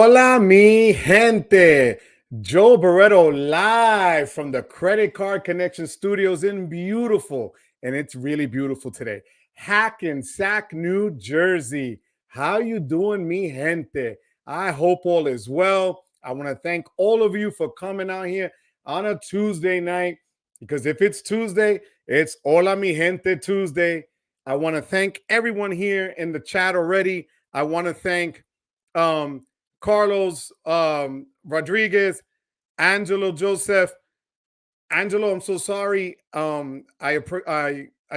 Hola, mi gente. Joe Barreto live from the Credit Card Connection Studios in beautiful, and it's really beautiful today, Hackensack, New Jersey. How you doing, mi gente? I hope all is well. I want to thank all of you for coming out here on a Tuesday night, because if it's Tuesday, it's Hola, mi gente Tuesday. I want to thank everyone here in the chat already. I want to thank Carlos Rodriguez, Angelo Joseph. Angelo, I'm so sorry. I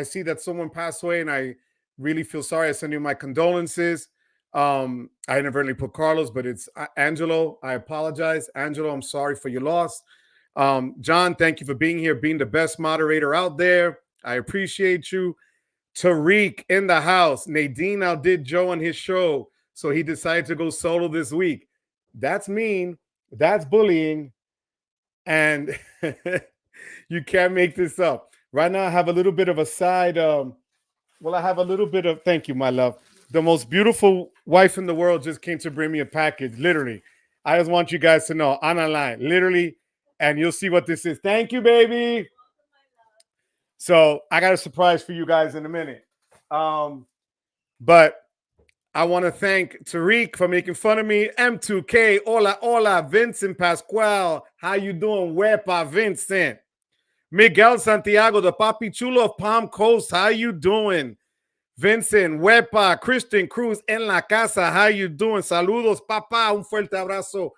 see that someone passed away, and I really feel sorry. I send you my condolences. I inadvertently put Carlos, but it's Angelo. I apologize, Angelo. I'm sorry for your loss. John, thank you for being here, being the best moderator out there. I appreciate you. Tariq in the house. Nadine outdid Joe on his show, so he decided to go solo this week. That's mean. That's bullying. And you can't make this up. Right now, I have a little bit of a side. I have a little bit of, thank you, my love. The most beautiful wife in the world just came to bring me a package, literally. I just want you guys to know, on a line, literally, and you'll see what this is. Thank you, baby. So I got a surprise for you guys in a minute. But I want to thank Tariq for making fun of me. M2K, hola, hola. Vincent Pascual, how you doing? Wepa, Vincent. Miguel Santiago, the Papi Chulo of Palm Coast, how you doing? Vincent, Wepa, Christian Cruz en la casa, how you doing? Saludos, papá, un fuerte abrazo.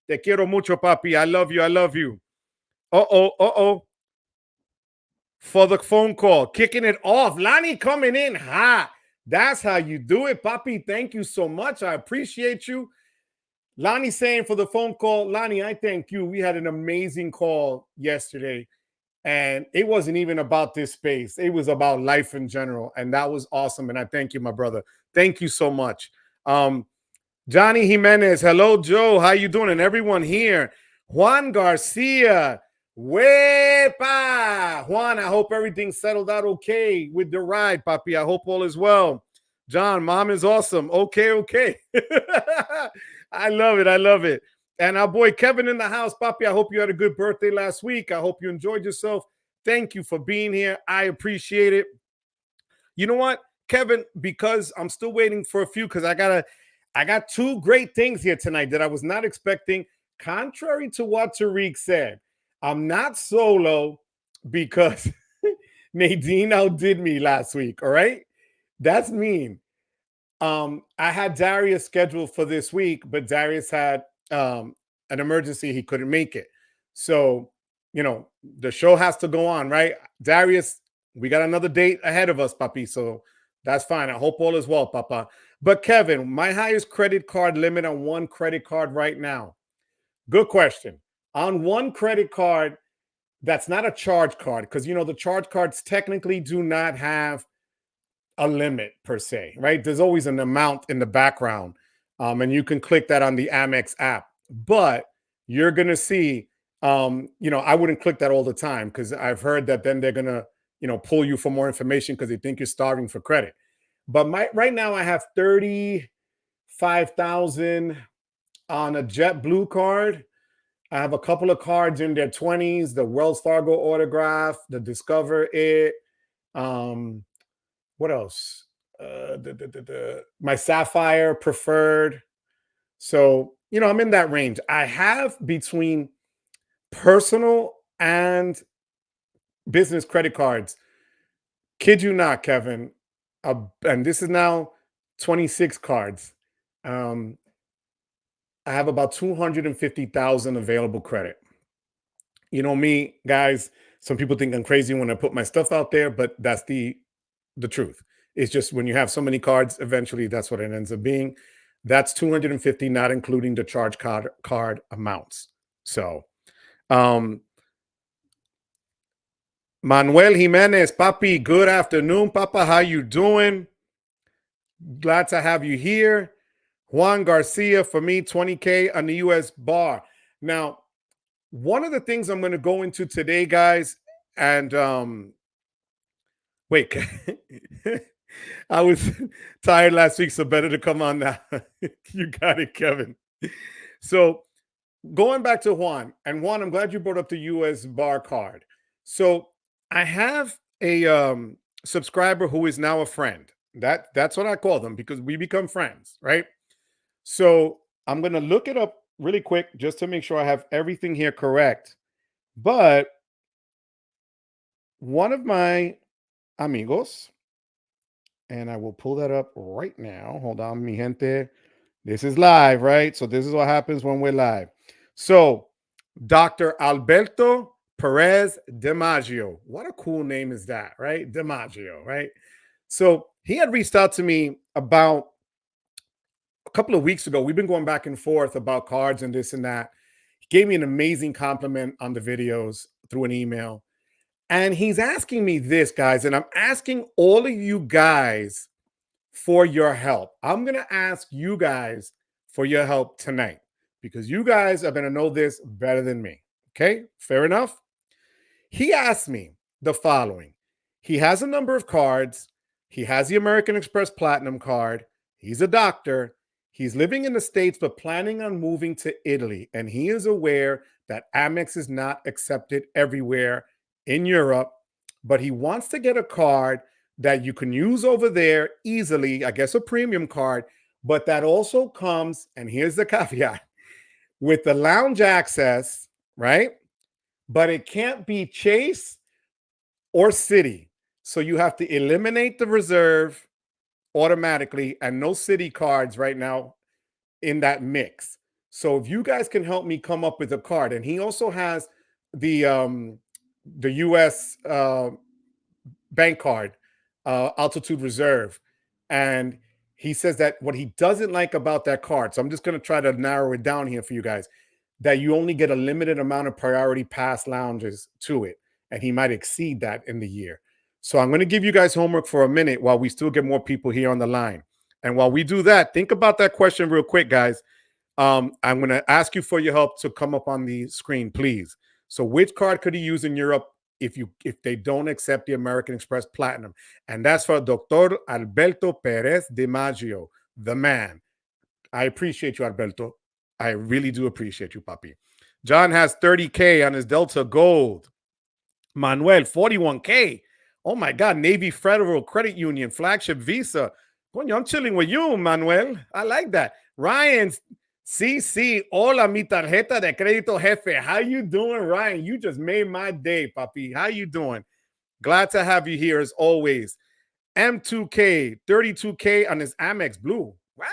Te quiero mucho, papi. I love you, I love you. Uh-oh. For the phone call, kicking it off. Lonnie coming in hot. That's how you do it, Papi. Thank you so much. I appreciate you. Lonnie saying for the phone call, Lonnie, I thank you. We had an amazing call yesterday, and it wasn't even about this space. It was about life in general, and that was awesome, and I thank you, my brother. Thank you so much. Johnny Jimenez, hello, Joe. How you doing? And everyone here. Juan Garcia, Wepa! Juan, I hope everything settled out okay with the ride, Papi. I hope all is well. John, mom is awesome. Okay. I love it. And our boy Kevin in the house, Papi. I hope you had a good birthday last week. I hope you enjoyed yourself. Thank you for being here. I appreciate it. You know what, Kevin? Because I'm still waiting for a few, because I got two great things here tonight that I was not expecting. Contrary to what Tariq said, I'm not solo because Nadine outdid me last week. All right. That's mean. I had Darius scheduled for this week, but Darius had an emergency. He couldn't make it. So, the show has to go on, right? Darius, we got another date ahead of us, Papi. So that's fine. I hope all is well, Papa. But Kevin, my highest credit card limit on one credit card right now. Good question. On one credit card, that's not a charge card, because, the charge cards technically do not have a limit per se, right? There's always an amount in the background, and you can click that on the Amex app. But you're going to see, I wouldn't click that all the time, because I've heard that then they're going to, pull you for more information because they think you're starving for credit. But right now I have 35,000 on a JetBlue card. I have a couple of cards in their 20s, the Wells Fargo autograph, the Discover It. What else? My Sapphire preferred. So, I'm in that range. I have between personal and business credit cards. Kid you not, Kevin. And this is now 26 cards. I have about 250,000 available credit. You know me, guys, some people think I'm crazy when I put my stuff out there, but that's the truth. It's just when you have so many cards, eventually that's what it ends up being. That's 250, not including the charge card amounts. So, Manuel Jimenez, Papi, good afternoon, Papa. How you doing? Glad to have you here. Juan Garcia, for me, 20K on the US bar. Now, one of the things I'm going to go into today, guys, and wait, I was tired last week, so better to come on now. You got it, Kevin. So going back to Juan, and Juan, I'm glad you brought up the US bar card. So I have a subscriber who is now a friend. That's what I call them because we become friends, right? So I'm gonna look it up really quick just to make sure I have everything here correct. But one of my amigos, and I will pull that up right now. Hold on, mi gente. This is live, right? So this is what happens when we're live. So Dr. Alberto Perez DiMaggio. What a cool name is that, right? DiMaggio, right? So he had reached out to me about a couple of weeks ago. We've been going back and forth about cards and this and that. He gave me an amazing compliment on the videos through an email. And he's asking me this, guys, and I'm asking all of you guys for your help. I'm going to ask you guys for your help tonight because you guys are going to know this better than me. Okay, fair enough. He asked me the following. He has a number of cards. He has the American Express Platinum card. He's a doctor. He's living in the States, but planning on moving to Italy. And he is aware that Amex is not accepted everywhere in Europe, but he wants to get a card that you can use over there easily, I guess a premium card, but that also comes, and here's the caveat, with the lounge access, right? But it can't be Chase or City. So you have to eliminate the reserve automatically and no City cards right now in that mix. So if you guys can help me come up with a card, and he also has the US bank card, Altitude Reserve, and he says that what he doesn't like about that card, so I'm just going to try to narrow it down here for you guys, that you only get a limited amount of priority pass lounges to it, and he might exceed that in the year. So I'm going to give you guys homework for a minute while we still get more people here on the line. And while we do that, think about that question real quick, guys. I'm going to ask you for your help to come up on the screen, please. So which card could he use in Europe if they don't accept the American Express Platinum? And that's for Dr. Alberto Perez DiMaggio, the man. I appreciate you, Alberto. I really do appreciate you, papi. John has 30K on his Delta Gold. Manuel, 41K. Oh my God, Navy Federal Credit Union, flagship Visa. Coño, I'm chilling with you, Manuel. I like that. Ryan's CC, hola, mi tarjeta de crédito jefe. How you doing, Ryan? You just made my day, papi. How you doing? Glad to have you here as always. M2K, 32K on his Amex Blue. Wow.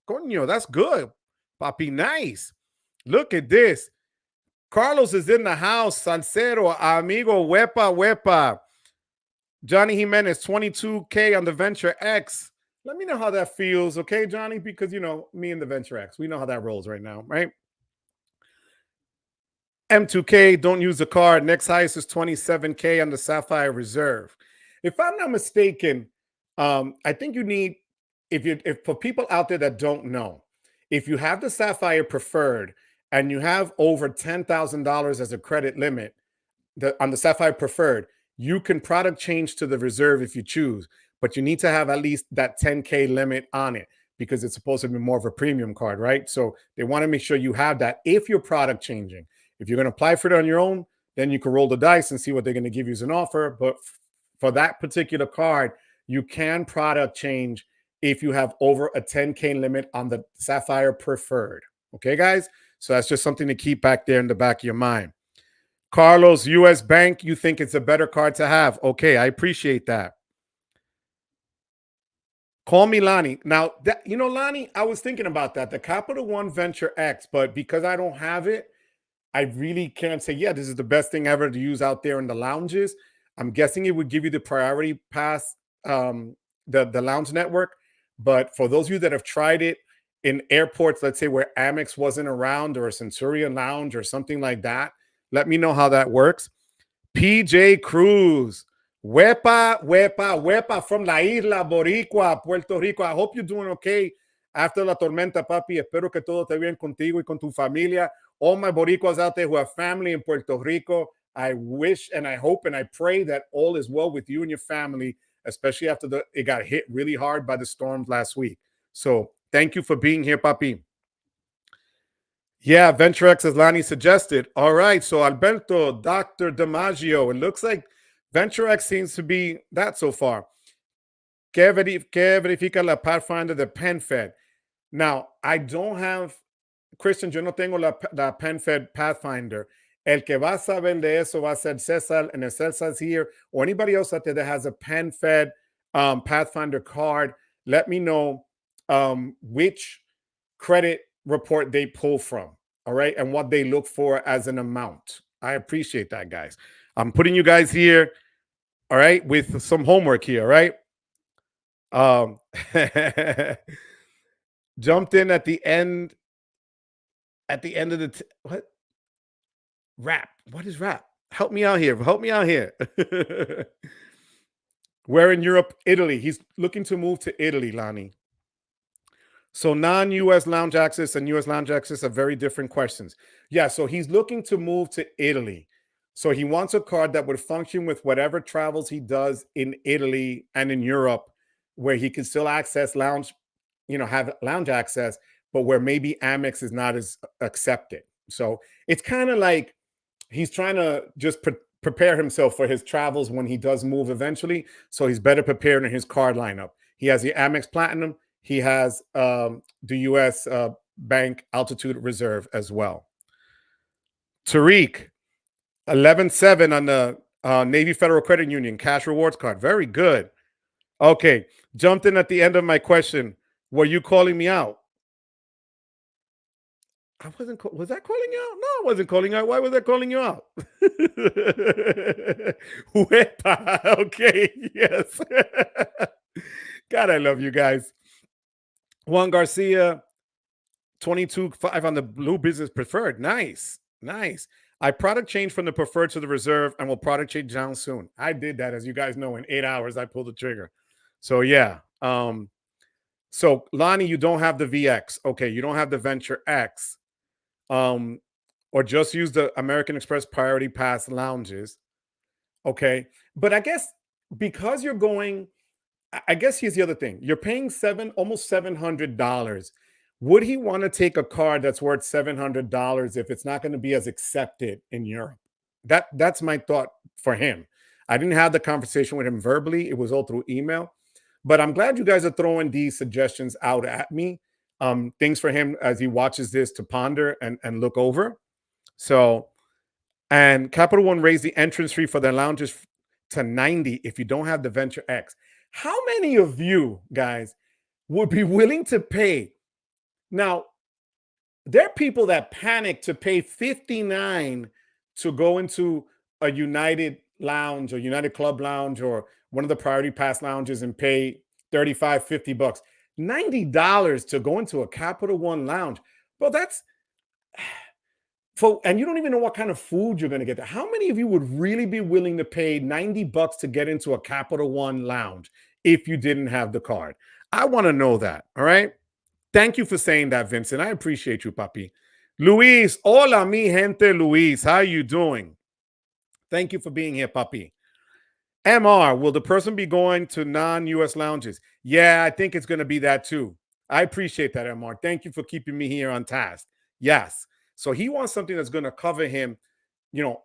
Coño, that's good. Papi, nice. Look at this. Carlos is in the house. Salcero, amigo, wepa, wepa. Johnny Jimenez, 22K on the Venture X. Let me know how that feels, okay, Johnny? Because, you know, me and the Venture X, we know how that rolls right now, right? M2K, don't use the card. Next highest is 27K on the Sapphire Reserve. If I'm not mistaken, I think you need, if for people out there that don't know, if you have the Sapphire Preferred and you have over $10,000 as a credit limit on the Sapphire Preferred, you can product change to the Reserve if you choose, but you need to have at least that 10K limit on it because it's supposed to be more of a premium card, right? So they want to make sure you have that if you're product changing. If you're going to apply for it on your own, then you can roll the dice and see what they're going to give you as an offer. But for that particular card, you can product change if you have over a 10K limit on the Sapphire Preferred. Okay, guys? So that's just something to keep back there in the back of your mind. Carlos, US Bank, you think it's a better card to have. Okay, I appreciate that. Call me Lonnie. Now, you know, Lonnie, I was thinking about that, the Capital One Venture X, but because I don't have it, I really can't say, yeah, this is the best thing ever to use out there in the lounges. I'm guessing it would give you the priority pass, the lounge network. But for those of you that have tried it in airports, let's say where Amex wasn't around or a Centurion Lounge or something like that, let me know how that works. PJ Cruz. Wepa, wepa, wepa from La Isla Boricua, Puerto Rico. I hope you're doing okay after la tormenta, papi. Espero que todo esté bien contigo y con tu familia. All my Boricuas out there who have family in Puerto Rico, I wish and I hope and I pray that all is well with you and your family, especially after it got hit really hard by the storms last week. So thank you for being here, papi. Yeah, VentureX, as Lonnie suggested. All right, so Alberto, Dr. DiMaggio, it looks like VentureX seems to be that so far. ¿Qué verifica la Pathfinder de PenFed? Now, I don't have, Christian, yo no tengo la PenFed Pathfinder. El que va a saber de eso va a ser Cesar, and if Cesar's here, or anybody else out there that has a PenFed Pathfinder card, let me know which credit report they pull from, all right, and what they look for as an amount. I appreciate that, guys. I'm putting you guys here, all right, with some homework here, all right? Jumped in at the end of the what rap? What is rap? Help me out here. Help me out here. We're in Europe, Italy. He's looking to move to Italy, Lonnie. So non-US lounge access and US lounge access are very different questions. Yeah, so he's looking to move to Italy. So he wants a card that would function with whatever travels he does in Italy and in Europe, where he can still access lounge, have lounge access, but where maybe Amex is not as accepted. So it's kind of like he's trying to just prepare himself for his travels when he does move eventually. So he's better prepared in his card lineup. He has the Amex Platinum. He has the U.S. Bank Altitude Reserve as well. Tariq, 11-7 on the Navy Federal Credit Union cash rewards card. Very good. Okay, jumped in at the end of my question. Were you calling me out? I wasn't. Was that calling you out? No, I wasn't calling you out. Why was I calling you out? Okay, yes. God, I love you guys. Juan Garcia, 22.5 on the Blue Business Preferred. Nice, nice. I product changed from the preferred to the reserve and will product change down soon. I did that, as you guys know, in 8 hours. I pulled the trigger. So yeah. So Lonnie, you don't have the VX. Okay, you don't have the Venture X. Or just use the American Express Priority Pass lounges. Okay, but I guess because you're going, I guess here's the other thing: you're paying almost $700. Would he want to take a card that's worth $700 if it's not going to be as accepted in Europe? That's my thought for him. I didn't have the conversation with him verbally; it was all through email. But I'm glad you guys are throwing these suggestions out at me. Things for him as he watches this to ponder and look over. So, and Capital One raised the entrance fee for their lounges to $90 if you don't have the Venture X. How many of you guys would be willing to pay? Now, there are people that panic to pay $59 to go into a United Lounge or United Club Lounge or one of the Priority Pass lounges and pay $35, $50. $90 to go into a Capital One lounge. Well, that's and you don't even know what kind of food you're going to get there. How many of you would really be willing to pay $90 to get into a Capital One lounge if you didn't have the card? I want to know that. All right. Thank you for saying that, Vincent. I appreciate you, papi. Luis, hola, mi gente, Luis. How you doing? Thank you for being here, papi. MR, will the person be going to non-US lounges? Yeah, I think it's going to be that too. I appreciate that, MR. Thank you for keeping me here on task. Yes. So he wants something that's going to cover him,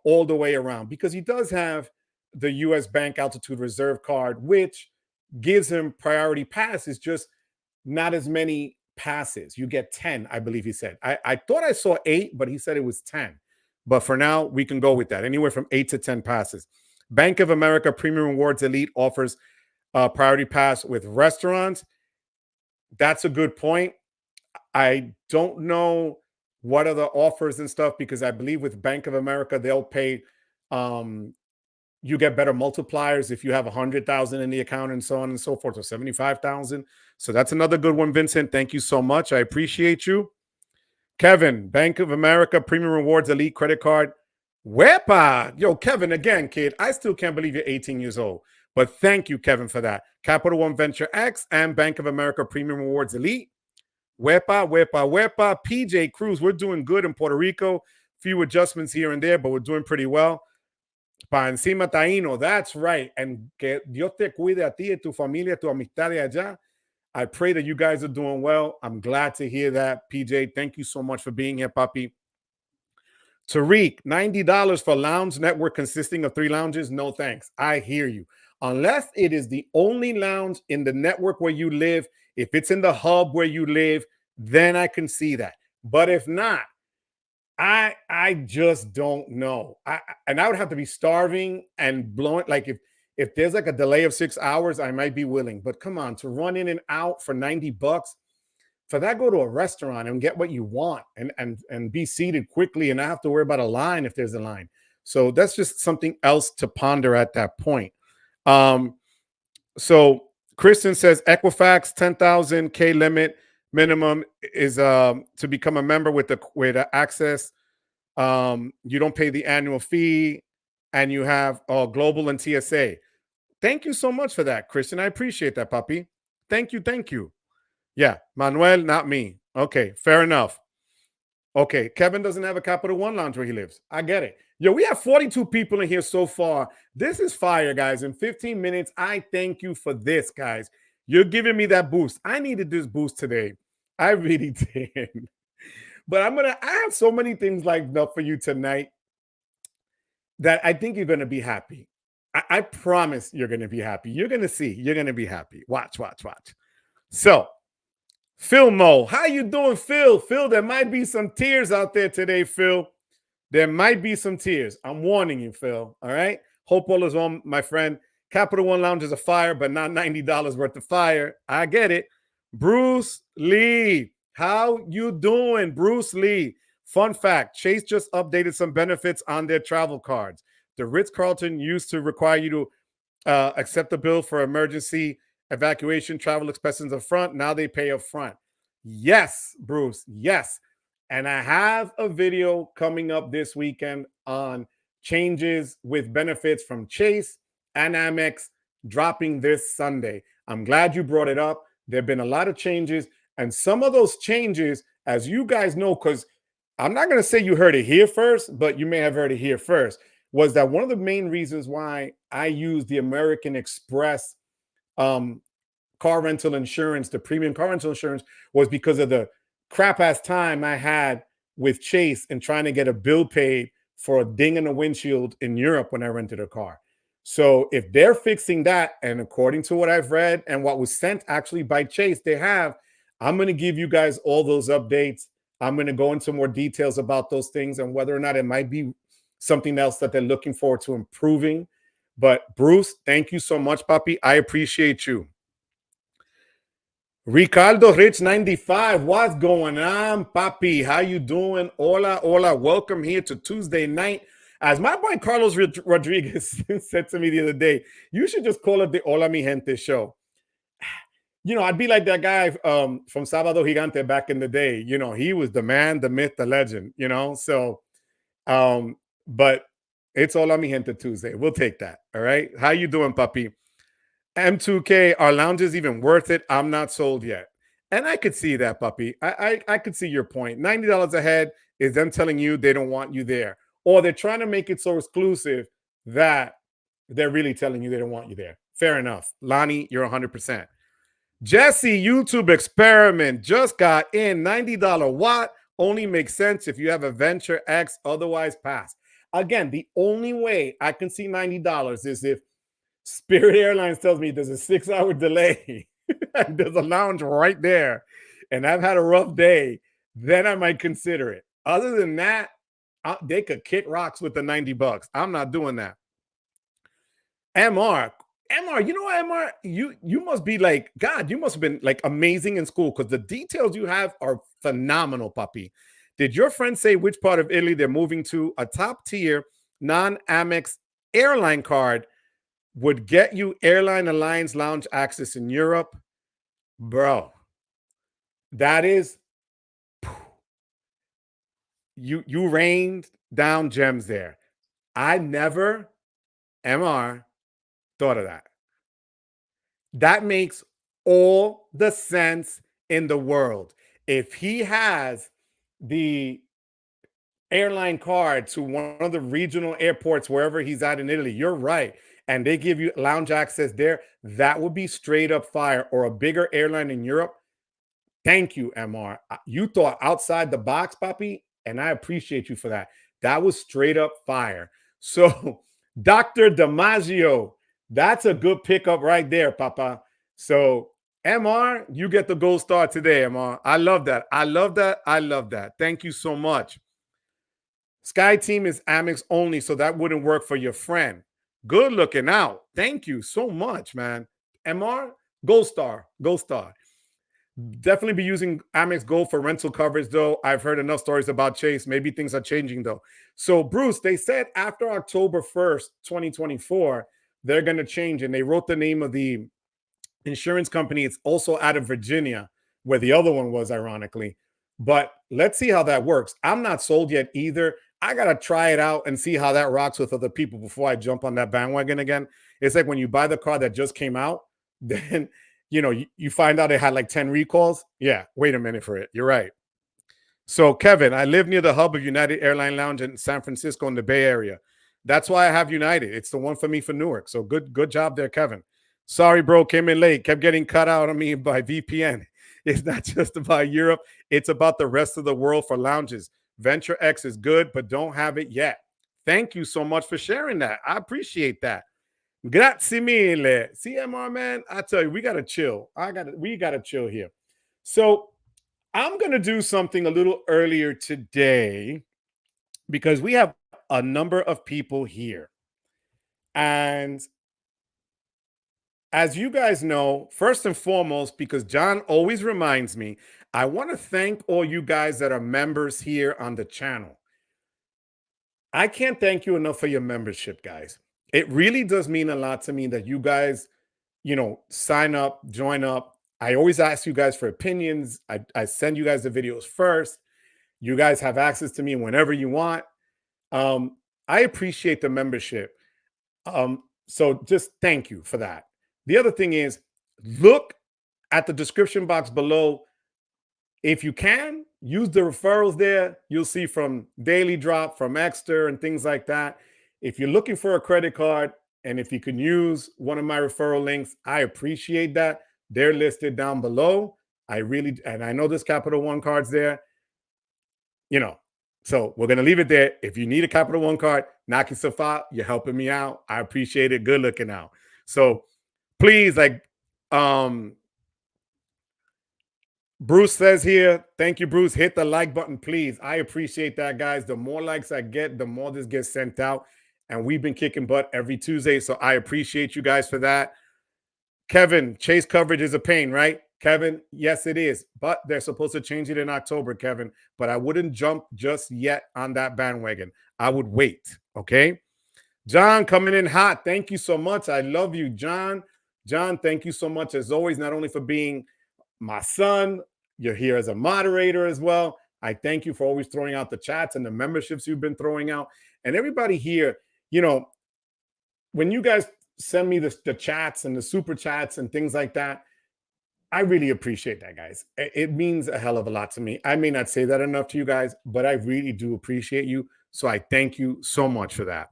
all the way around, because he does have the US Bank Altitude Reserve card, which gives him priority passes, just not as many passes. You get 10, I believe he said. I thought I saw 8, but he said it was 10. But for now, we can go with that. Anywhere from 8 to 10 passes. Bank of America Premium Rewards Elite offers a priority pass with restaurants. That's a good point. I don't know what are the offers and stuff, because I believe with Bank of America, they'll pay, you get better multipliers if you have 100,000 in the account and so on and so forth, or 75,000. So that's another good one, Vincent. Thank you so much. I appreciate you. Kevin, Bank of America Premium Rewards Elite Credit Card. Wepa! Yo, Kevin, again, kid, I still can't believe you're 18 years old. But thank you, Kevin, for that. Capital One Venture X and Bank of America Premium Rewards Elite. Wepa, wepa, wepa. PJ Cruz, we're doing good in Puerto Rico. Few adjustments here and there, but we're doing pretty well. Pa encima Taíno, that's right. And que Dios te cuide a ti y tu familia, tu amistad de allá. I pray that you guys are doing well. I'm glad to hear that. PJ, thank you so much for being here, puppy. Tariq, $90 for lounge network consisting of 3 lounges. No thanks. I hear you. Unless it is the only lounge in the network where you live, if it's in the hub where you live, then I can see that. But if not, I just don't know. And I would have to be starving and blowing. Like if there's like a delay of 6 hours, I might be willing. But come on, to run in and out for $90, for that, go to a restaurant and get what you want and be seated quickly and not have to worry about a line if there's a line. So that's just something else to ponder at that point. So Kristen says Equifax 10,000 K limit minimum is to become a member with the access. You don't pay the annual fee and you have global and TSA. Thank you so much for that, Kristen. I appreciate that, puppy. Thank you. Thank you. Yeah, Manuel, not me. Okay, fair enough. Okay, Kevin doesn't have a Capital One lounge where he lives. I get it. Yo, we have 42 people in here so far. This is fire, guys. In 15 minutes, I thank you for this, guys. You're giving me that boost. I needed this boost today. I really did. But I have so many things lined up for you tonight that I think you're going to be happy. I promise you're going to be happy. You're going to see. You're going to be happy. Watch. So, Phil Mo, how you doing, Phil? Phil, there might be some tears out there today, Phil. There might be some tears. I'm warning you, Phil. All right? Hope all is well, my friend. Capital One Lounge is a fire, but not $90 worth of fire. I get it. Bruce Lee, how you doing, Bruce Lee? Fun fact, Chase just updated some benefits on their travel cards. The Ritz-Carlton used to require you to accept the bill for emergency evacuation travel expenses up front. Now they pay up front. Yes, Bruce. Yes. And I have a video coming up this weekend on changes with benefits from Chase and Amex dropping this Sunday. I'm glad you brought it up. There have been a lot of changes. And some of those changes, as you guys know, because I'm not going to say you heard it here first, but you may have heard it here first, was that one of the main reasons why I used the American Express car rental insurance, the premium car rental insurance, was because of the crap ass time I had with Chase and trying to get a bill paid for a ding in the windshield in Europe when I rented a car. So if they're fixing that, and according to what I've read and what was sent actually by Chase, they have, I'm going to give you guys all those updates. I'm going to go into more details about those things and whether or not it might be something else that they're looking forward to improving. But Bruce, thank you so much, Papi. I appreciate you. Ricardo Rich 95, what's going on, Papi? How you doing? Hola. Welcome here to Tuesday night. As my boy Carlos Rodriguez said to me the other day, you should just call it the Hola Mi Gente show. You know, I'd be like that guy from Sábado Gigante back in the day. You know, he was the man, the myth, the legend, you know? So, but it's Hola Mi Gente Tuesday. We'll take that, all right? How you doing, Papi? M2K, are lounges even worth it? I'm not sold yet. And I could see that, puppy. I could see your point. $90 a head is them telling you they don't want you there. Or they're trying to make it so exclusive that they're really telling you they don't want you there. Fair enough. Lonnie, you're 100%. Jesse, YouTube experiment just got in. $90 watt only makes sense if you have a Venture X, otherwise pass. Again, the only way I can see $90 is if Spirit Airlines tells me there's a 6-hour delay and there's a lounge right there and I've had a rough day, then I might consider it. Other than that, they could kick rocks with the $90. I'm not doing that. MR, you know what, MR? You must be like, God, you must have been like amazing in school because the details you have are phenomenal, puppy. Did your friend say which part of Italy they're moving to? A top tier non-Amex airline card would get you Airline Alliance lounge access in Europe. Bro, that is, you rained down gems there. I never, MR, thought of that. That makes all the sense in the world. If he has the airline card to one of the regional airports wherever he's at in Italy, you're right, and they give you lounge access there, that would be straight up fire. Or a bigger airline in Europe. Thank you, MR. You thought outside the box, Papi, and I appreciate you for that. That was straight up fire. So, Dr. Damasio, that's a good pickup right there, Papa. So, MR, you get the gold star today, MR. I love that. I love that. I love that. Thank you so much. Sky Team is Amex only, so that wouldn't work for your friend. Good looking out. Thank you so much, man. MR, gold star, gold star. Definitely be using Amex Gold for rental coverage, though. I've heard enough stories about Chase. Maybe things are changing, though. So, Bruce, they said after October 1st, 2024, they're going to change. And they wrote the name of the insurance company. It's also out of Virginia, where the other one was, ironically. But let's see how that works. I'm not sold yet either. I got to try it out and see how that rocks with other people before I jump on that bandwagon again. It's like when you buy the car that just came out, then you find out it had like 10 recalls. Yeah, wait a minute for it. You're right. So, Kevin, I live near the hub of United Airline Lounge in San Francisco in the Bay Area. That's why I have United. It's the one for me for Newark. So good job there, Kevin. Sorry, bro, came in late. Kept getting cut out on me by VPN. It's not just about Europe. It's about the rest of the world for lounges. Venture X is good, but don't have it yet. Thank you so much for sharing that. I appreciate that. Grazie mille. CMR, man, I tell you, we got to chill. We got to chill here. So I'm going to do something a little earlier today because we have a number of people here. And as you guys know, first and foremost, because John always reminds me, I want to thank all you guys that are members here on the channel. I can't thank you enough for your membership, guys. It really does mean a lot to me that you guys, sign up, join up. I always ask you guys for opinions. I send you guys the videos first. You guys have access to me whenever you want. I appreciate the membership. So just thank you for that. The other thing is, look at the description box below. If you can, use the referrals there. You'll see from Daily Drop, from Ekster, and things like that. If you're looking for a credit card, and if you can use one of my referral links, I appreciate that. They're listed down below. I know there's Capital One cards there. So we're going to leave it there. If you need a Capital One card, knock yourself out. You're helping me out. I appreciate it. Good looking out. So please, Bruce says here, thank you, Bruce. Hit the like button, please. I appreciate that, guys. The more likes I get, the more this gets sent out. And we've been kicking butt every Tuesday. So I appreciate you guys for that. Kevin, Chase coverage is a pain, right? Kevin, yes, it is. But they're supposed to change it in October, Kevin. But I wouldn't jump just yet on that bandwagon. I would wait, okay? John, coming in hot. Thank you so much. I love you, John. John, thank you so much, as always, not only for being my son, you're here as a moderator as well. I thank you for always throwing out the chats and the memberships you've been throwing out. And everybody here, when you guys send me the chats and the super chats and things like that, I really appreciate that, guys. It means a hell of a lot to me. I may not say that enough to you guys, but I really do appreciate you. So I thank you so much for that.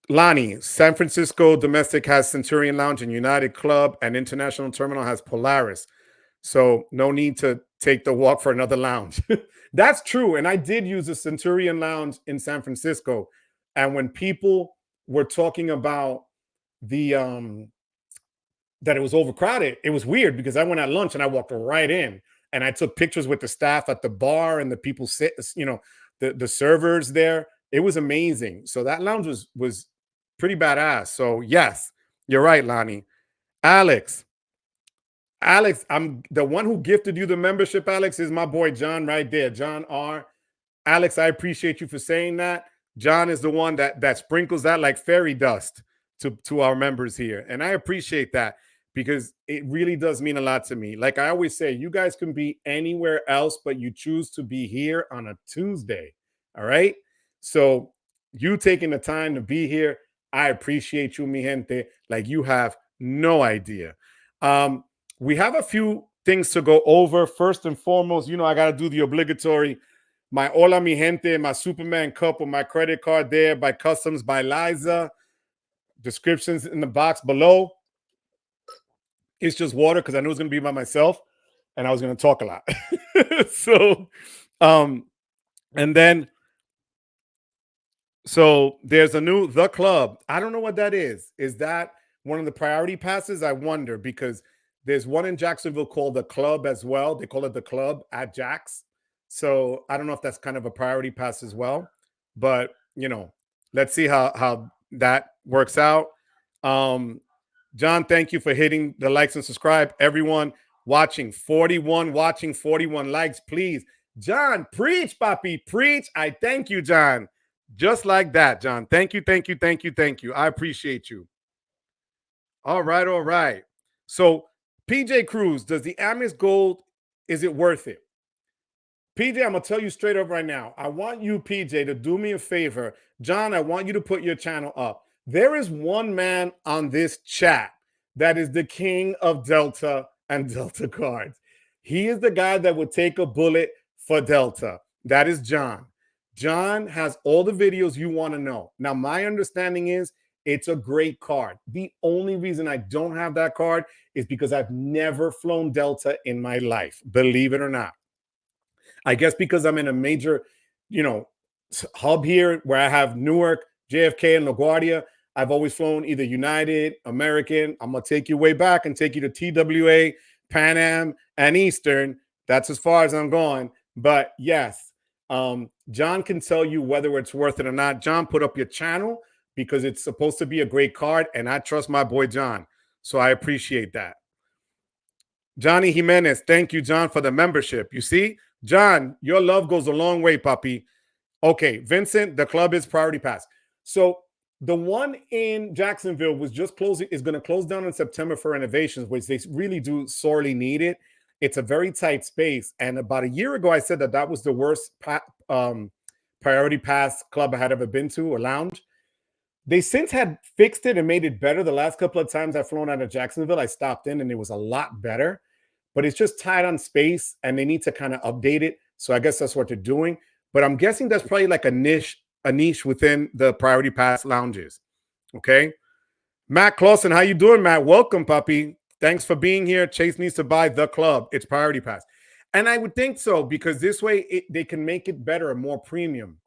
Lonnie, San Francisco domestic has Centurion Lounge, and United Club and International Terminal has Polaris. So no need to take the walk for another lounge. That's true. And I did use a Centurion Lounge in San Francisco. And when people were talking about the that it was overcrowded, it was weird because I went at lunch and I walked right in and I took pictures with the staff at the bar and the people sit, the servers there. It was amazing. So that lounge was pretty badass. So yes, you're right, Lonnie. Alex, I'm the one who gifted you the membership. Alex is my boy John right there, John R. Alex, I appreciate you for saying that. John is the one that sprinkles that like fairy dust to our members here, and I appreciate that because it really does mean a lot to me. Like I always say, you guys can be anywhere else, but you choose to be here on a Tuesday. All right. So you taking the time to be here, I appreciate you, mi gente. Like you have no idea. We have a few things to go over. First and foremost, I got to do the obligatory my Hola Mi Gente, my Superman cup with my credit card there by Customs by Liza. Descriptions in the box below. It's just water because I knew it was going to be by myself and I was going to talk a lot. So, and then, so there's a new The Club. I don't know what that is. Is that one of the priority passes? I wonder, because there's one in Jacksonville called The Club as well. They call it The Club at Jax. So I don't know if that's kind of a priority pass as well. But, you know, let's see how that works out. John, thank you for hitting the likes and subscribe. Everyone watching, 41 watching, 41 likes, please. John, preach, papi, preach. I thank you, John. Just like that, John. Thank you, thank you, thank you, thank you. I appreciate you. All right, all right. So, PJ Cruz, does the Amex Gold, is it worth it? PJ, I'm going to tell you straight up right now. I want you, PJ, to do me a favor. John, I want you to put your channel up. There is one man on this chat that is the king of Delta and Delta cards. He is the guy that would take a bullet for Delta. That is John. John has all the videos you want to know. Now, my understanding is it's a great card. The only reason I don't have that card is because I've never flown Delta in my life, believe it or not. I guess because I'm in a major, you know, hub here where I have Newark, JFK, and LaGuardia. I've always flown either United, American. I'm going to take you way back and take you to TWA, Pan Am, and Eastern. That's as far as I'm going. But yes, John can tell you whether it's worth it or not. John, put up your channel because it's supposed to be a great card, and I trust my boy John. So I appreciate that. Johnny Jimenez, thank you, John, for the membership. You see, John, your love goes a long way, puppy. Okay, Vincent, the club is priority pass. So the one in Jacksonville was just closing, is going to close down in September for renovations, which they really do sorely need it. It's a very tight space. And about a year ago, I said that that was the worst priority pass club I had ever been to, or lounge. They since had fixed it and made it better. The last couple of times I've flown out of Jacksonville, I stopped in and it was a lot better. But it's just tight on space and they need to kind of update it. So I guess that's what they're doing. But I'm guessing that's probably like a niche within the priority pass lounges. Okay. Matt Clausen, how you doing, Matt? Welcome, puppy. Thanks for being here. Chase needs to buy the club. It's priority pass. And I would think so, because this way they can make it better and more premium.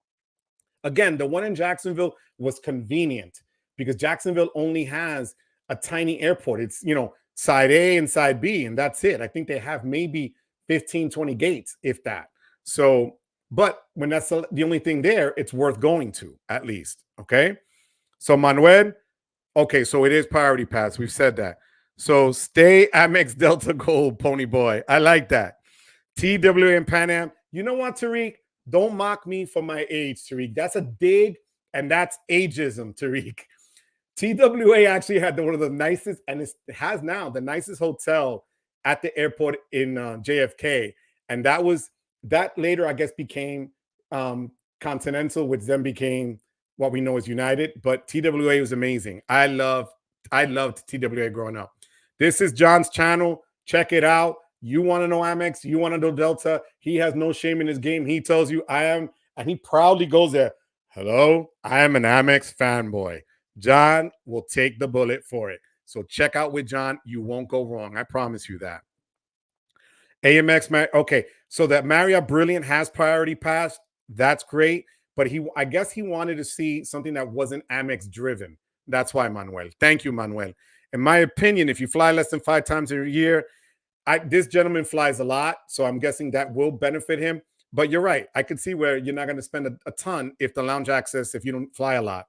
Again, the one in Jacksonville was convenient because Jacksonville only has a tiny airport. It's, you know, side A and side B, and that's it. I think they have maybe 15, 20 gates, if that. So, but when that's the only thing there, it's worth going to, at least. Okay. So, Manuel, okay, so it is priority pass. We've said that. So, stay Amex Delta Gold, Pony Boy. I like that. TWA and Pan Am. You know what, Tariq? Don't mock me for my age, Tariq. That's a dig, and that's ageism, Tariq. TWA actually had one of the nicest, and it has now the nicest hotel at the airport in JFK. And that later, I guess, became Continental, which then became what we know as United. But TWA was amazing. I loved TWA growing up. This is John's channel. Check it out. You want to know Amex? You want to know Delta? He has no shame in his game. He tells you I am, and he proudly goes there. Hello, I am an Amex fanboy. John will take the bullet for it. So check out with John. You won't go wrong. I promise you that. AMX, okay. So that Marriott Brilliant has priority pass. That's great. But I guess he wanted to see something that wasn't Amex driven. That's why, Manuel. Thank you, Manuel. In my opinion, if you fly less than 5 times a year, this gentleman flies a lot. So I'm guessing that will benefit him. But you're right. I could see where you're not going to spend a ton if the lounge access, if you don't fly a lot.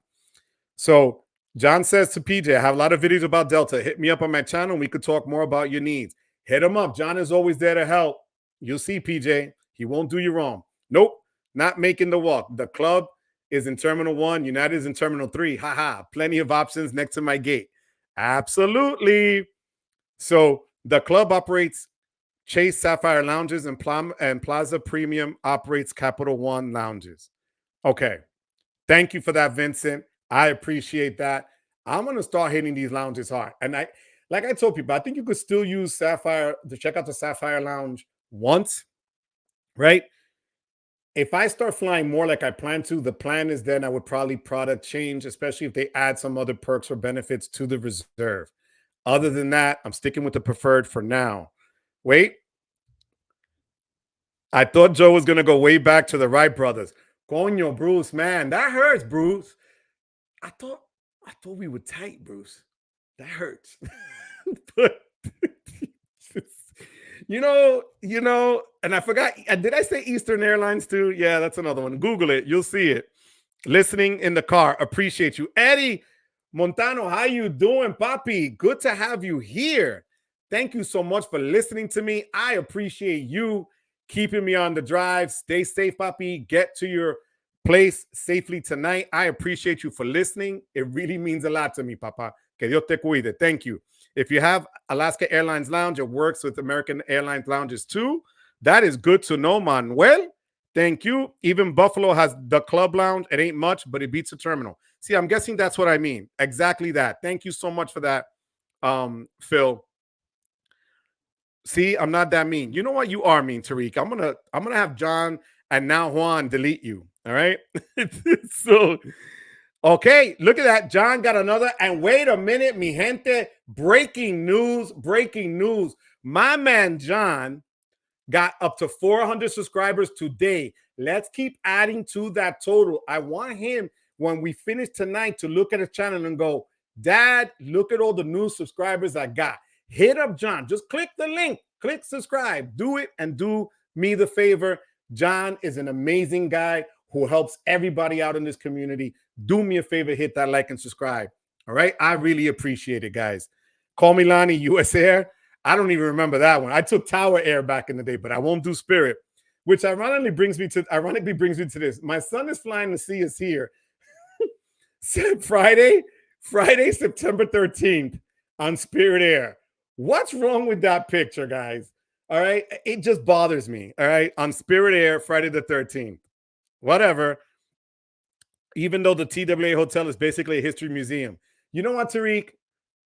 So John says to PJ, I have a lot of videos about Delta. Hit me up on my channel and we could talk more about your needs. Hit him up. John is always there to help. You'll see, PJ. He won't do you wrong. Nope, not making the walk. The club is in Terminal 1. United is in Terminal 3. Haha, plenty of options next to my gate. Absolutely. So the club operates Chase Sapphire lounges and Plaza Premium operates Capital One lounges. Okay. Thank you for that, Vincent. I appreciate that. I'm going to start hitting these lounges hard. And like I told people, I think you could still use Sapphire to check out the Sapphire lounge once, right? if I start flying more like I plan to, the plan is then I would probably product change, especially if they add some other perks or benefits to the reserve. Other than that, I'm sticking with the preferred for now. Wait, I thought Joe was going to go way back to the Wright brothers. Coño, Bruce, man, that hurts, Bruce. I thought we were tight, Bruce. That hurts. But you know, and I forgot. Did I say Eastern Airlines too? Yeah, that's another one. Google it. You'll see it. Listening in the car. Appreciate you. Eddie Montano, how you doing, Papi? Good to have you here. Thank you so much for listening to me. I appreciate you keeping me on the drive. Stay safe, Papi. Get to your place safely tonight. I appreciate you for listening. It really means a lot to me, Papa. Que Dios te cuide. Thank you. If you have Alaska Airlines Lounge, it works with American Airlines Lounges too. That is good to know, Manuel. Thank you. Even Buffalo has the Club Lounge. It ain't much, but it beats the terminal. See, I'm guessing that's what I mean. Exactly that. Thank you so much for that, Phil. See, I'm not that mean. You know what? You are mean, Tariq. I'm gonna have John and now Juan delete you. All right. So, okay, look at that. John got another. And wait a minute, mi gente. Breaking news. Breaking news. My man John got up to 400 subscribers today. Let's keep adding to that total. I want him, when we finish tonight, to look at his channel and go, Dad, look at all the new subscribers I got. Hit up John. Just click the link. Click subscribe. Do it and do me the favor. John is an amazing guy who helps everybody out in this community. Do me a favor. Hit that like and subscribe. All right? I really appreciate it, guys. Call me Lonnie, US Air. I don't even remember that one. I took Tower Air back in the day, but I won't do Spirit, which ironically brings me to this. My son is flying to see us here Friday, September 13th on Spirit Air. What's wrong with that picture, guys? All right. It just bothers me. All right. On Spirit Air, Friday the 13th. Whatever. Even though the TWA Hotel is basically a history museum. You know what, Tariq?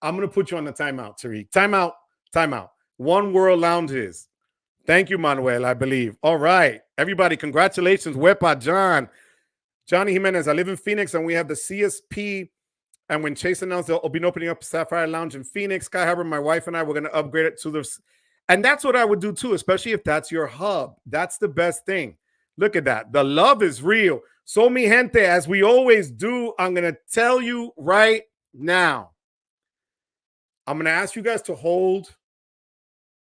I'm going to put you on the timeout, Tariq. Timeout. One World Lounges. Thank you, Manuel, I believe. All right. Everybody, congratulations. Wepa, John. Johnny Jimenez. I live in Phoenix, and we have the CSP. And when Chase announced they'll be opening up Sapphire Lounge in Phoenix, Sky Harbor, my wife and I, we're going to upgrade it to the... And that's what I would do, too, especially if that's your hub. That's the best thing. Look at that. The love is real. So, mi gente, as we always do, I'm going to tell you right now. I'm going to ask you guys to hold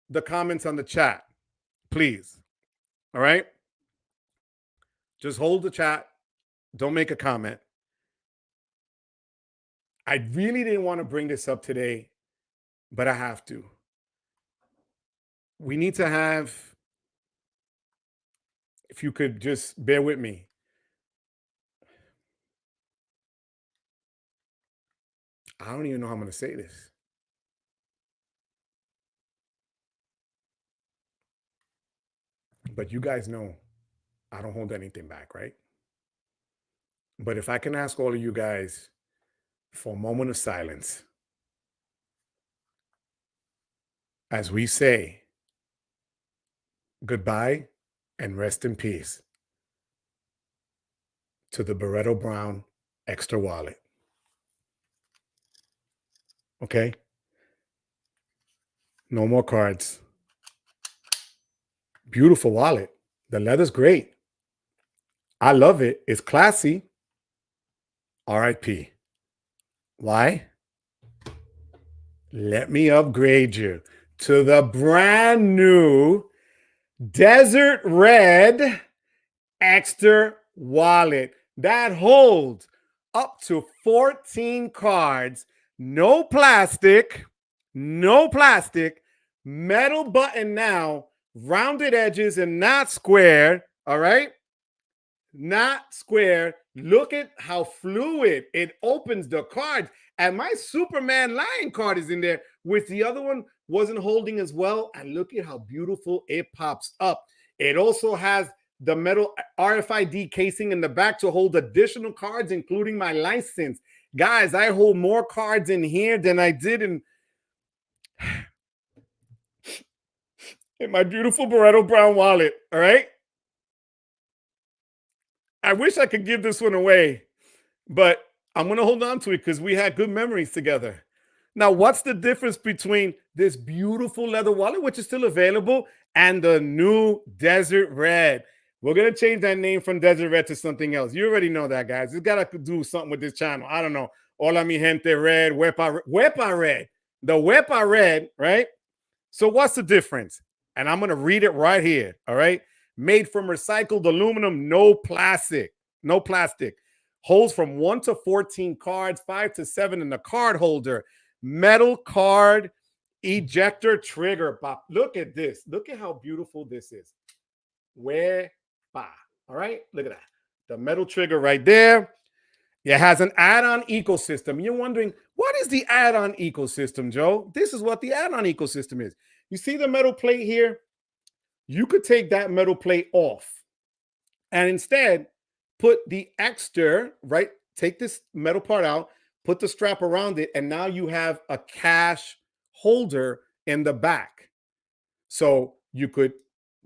the comments on the chat, please. All right? Just hold the chat. Don't make a comment. I really didn't want to bring this up today, but I have to. We need to have, if you could just bear with me. I don't even know how I'm going to say this. But you guys know I don't hold anything back, right? But if I can ask all of you guys for a moment of silence as we say goodbye and rest in peace to the Barretto Brown Ekster wallet. Okay? No more cards. Beautiful wallet. The leather's great. I love it. It's classy. RIP. Why? Let me upgrade you to the brand new Desert Red Ekster wallet that holds up to 14 cards, no plastic, metal button now, rounded edges and not square, all right? Not square. Look at how fluid it opens the cards. And my Superman Lion card is in there, which the other one wasn't holding as well. And look at how beautiful it pops up. It also has the metal RFID casing in the back to hold additional cards, including my license. Guys, I hold more cards in here than I did in my beautiful Barretto Brown wallet, all right? I wish I could give this one away, but I'm going to hold on to it because we had good memories together. Now, what's the difference between this beautiful leather wallet, which is still available, and the new Desert Red? We're going to change that name from Desert Red to something else. You already know that, guys. It's got to do something with this channel. I don't know. Hola, mi gente red, Wepa red. The Wepa red, right? So what's the difference? And I'm going to read it right here, all right? Made from recycled aluminum, no plastic. No plastic. Holds from 1 to 14 cards, 5 to 7 in the card holder. Metal card ejector trigger. Look at this. Look at how beautiful this is. Wepa. All right? Look at that. The metal trigger right there. It has an add-on ecosystem. You're wondering, what is the add-on ecosystem, Joe? This is what the add-on ecosystem is. You see the metal plate here? You could take that metal plate off and instead put the Ekster, right? Take this metal part out, put the strap around it, and now you have a cash holder in the back. So you could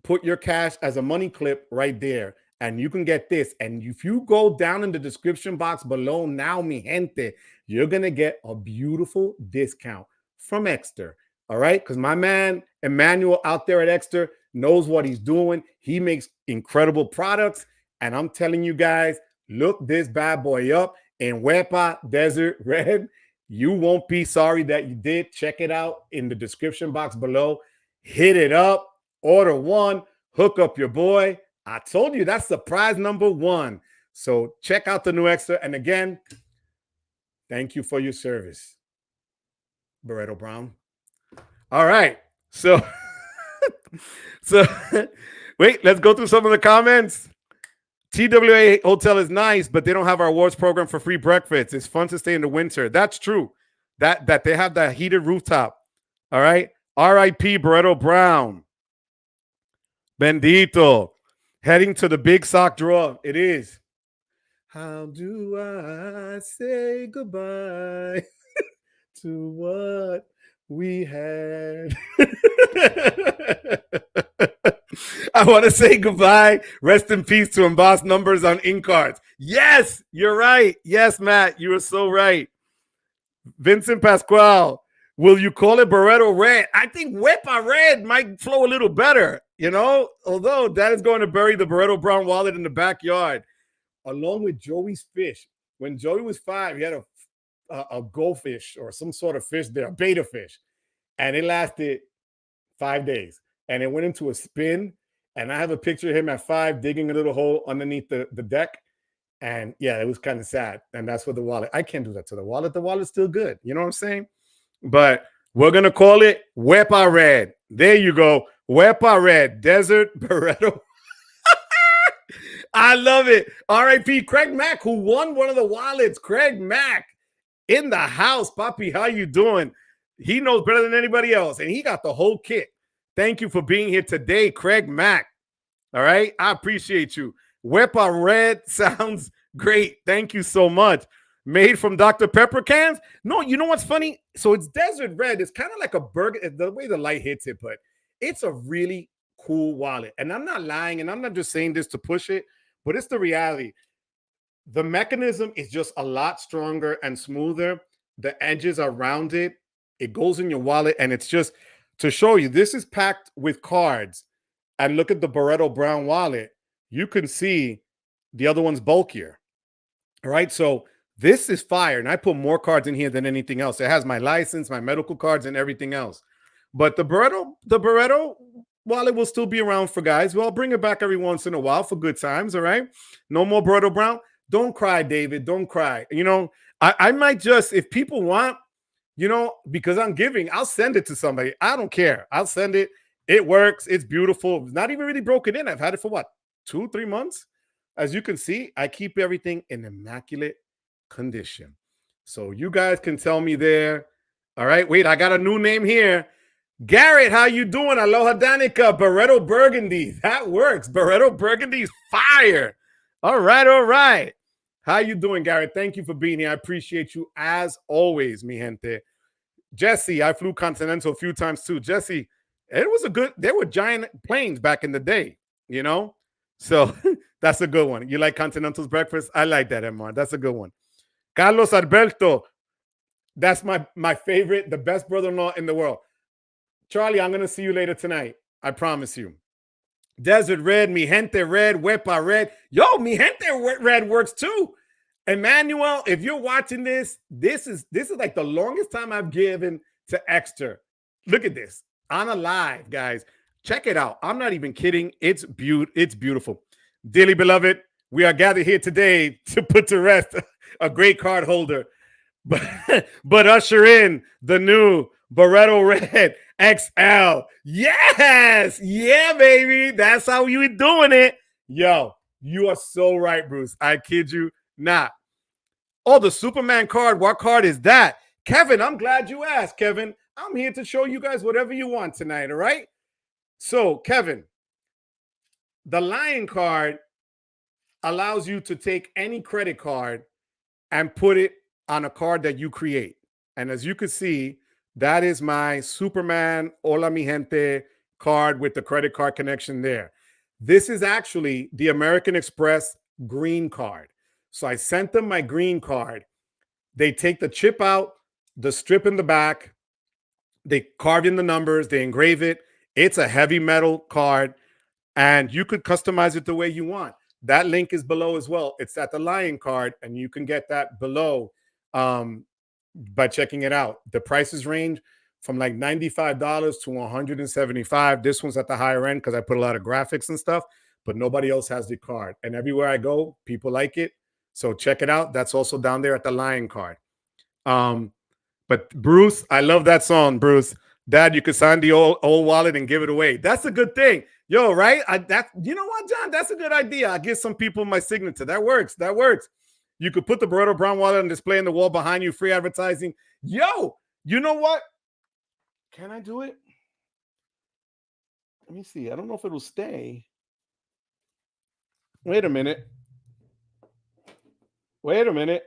put your cash as a money clip right there. And you can get this. And if you go down in the description box below now, mi gente, you're going to get a beautiful discount from Ekster. All right? Because my man, Emmanuel, out there at Ekster knows what he's doing. He makes incredible products. And I'm telling you guys, look this bad boy up in Wepa Desert Red. You won't be sorry that you did. Check it out in the description box below. Hit it up. Order one. Hook up your boy. I told you that's surprise number 1. So check out the new Ekster. And again, thank you for your service, Barreto Brown. All right. So, wait, let's go through some of the comments. TWA Hotel is nice, but they don't have our awards program for free breakfast. It's fun to stay in the winter. That's true. That they have that heated rooftop. All right. R.I.P. Barreto Brown. Bendito. Heading to the big sock draw. It is. How do I say goodbye to what we had? I want to say goodbye. Rest in peace to embossed numbers on ink cards. Yes, you're right. Yes, Matt, you are so right. Vincent Pasquale. Will you call it Barreto Red? I think Wepa Red might flow a little better, you know, although that is going to bury the Barreto Brown wallet in the backyard, along with Joey's fish. When Joey was 5, he had a goldfish or some sort of fish there, a beta fish, and it lasted 5 days, and it went into a spin, and I have a picture of him at 5 digging a little hole underneath the deck, and yeah, it was kind of sad, and that's what the wallet. I can't do that to the wallet. The wallet's still good. You know what I'm saying? But we're going to call it Wepa Red. There you go. Wepa Red. Desert Barreto. I love it. R.I.P. Craig Mack, who won one of the wallets. Craig Mack in the house. Papi, how you doing? He knows better than anybody else, and he got the whole kit. Thank you for being here today, Craig Mack. All right? I appreciate you. Wepa Red sounds great. Thank you so much. Made from Dr. Pepper cans? No, you know what's funny? So it's Desert Red. It's kind of like a burger, the way the light hits it, but it's a really cool wallet. And I'm not lying, and I'm not just saying this to push it, but it's the reality. The mechanism is just a lot stronger and smoother. The edges are rounded. It goes in your wallet, and it's just to show you, this is packed with cards. And look at the Barreto Brown wallet. You can see the other one's bulkier. All right, so this is fire, and I put more cards in here than anything else. It has my license, my medical cards, and everything else. But the Barreto wallet will still be around for guys. Well, I'll bring it back every once in a while for good times, all right? No more Barreto Brown. Don't cry, David. Don't cry. You know, I might just, if people want, you know, because I'm giving, I'll send it to somebody. I don't care. I'll send it. It works. It's beautiful. It's not even really broken in. I've had it for what, 2-3 months? As you can see, I keep everything in immaculate condition. So you guys can tell me there. All right, wait, I got a new name here. Garrett, how you doing? Aloha Danica, Barreto Burgundy. That works. Barreto Burgundy's fire. All right. How you doing, Garrett? Thank you for being here. I appreciate you as always, mi gente. Jesse, I flew Continental a few times too. Jesse, it was there were giant planes back in the day, you know? So That's a good one. You like Continental's breakfast? I like that, Emar. That's a good one. Carlos Alberto. That's my favorite, the best brother-in-law in the world. Charlie, I'm going to see you later tonight. I promise you. Desert Red, Mi Gente Red, Wepa Red. Yo, Mi Gente Red works too. Emmanuel, if you're watching this, this is like the longest time I've given to Ekster. Look at this. On a live, guys. Check it out. I'm not even kidding. It's beautiful. Dearly beloved, we are gathered here today to put to rest a great card holder. But usher in the new Barreto Red XL. Yes. Yeah, baby. That's how you doing it. Yo, you are so right, Bruce. I kid you not. Oh, the Superman card. What card is that? Kevin, I'm glad you asked, Kevin. I'm here to show you guys whatever you want tonight, all right? So, Kevin, the Lion card allows you to take any credit card and put it on a card that you create. And as you can see, that is my Superman Hola Mi Gente card with the credit card connection there. This is actually the American Express green card. So I sent them my green card. They take the chip out, the strip in the back, they carved in the numbers, they engrave it. It's a heavy metal card, and you could customize it the way you want. That link is below as well. It's at the Lion card, and you can get that below by checking it out. The prices range from like $95 to $175. This one's at the higher end because I put a lot of graphics and stuff, but nobody else has the card. And everywhere I go, people like it. So check it out. That's also down there at the Lion card. But Bruce, I love that song, Bruce. Dad, you could sign the old wallet and give it away. That's a good thing. Yo, right? You know what, John? That's a good idea. I give some people my signature. That works. That works. You could put the Barreto Brown wallet on display in the wall behind you, free advertising. Yo, you know what? Can I do it? Let me see. I don't know if it'll stay. Wait a minute. Wait a minute.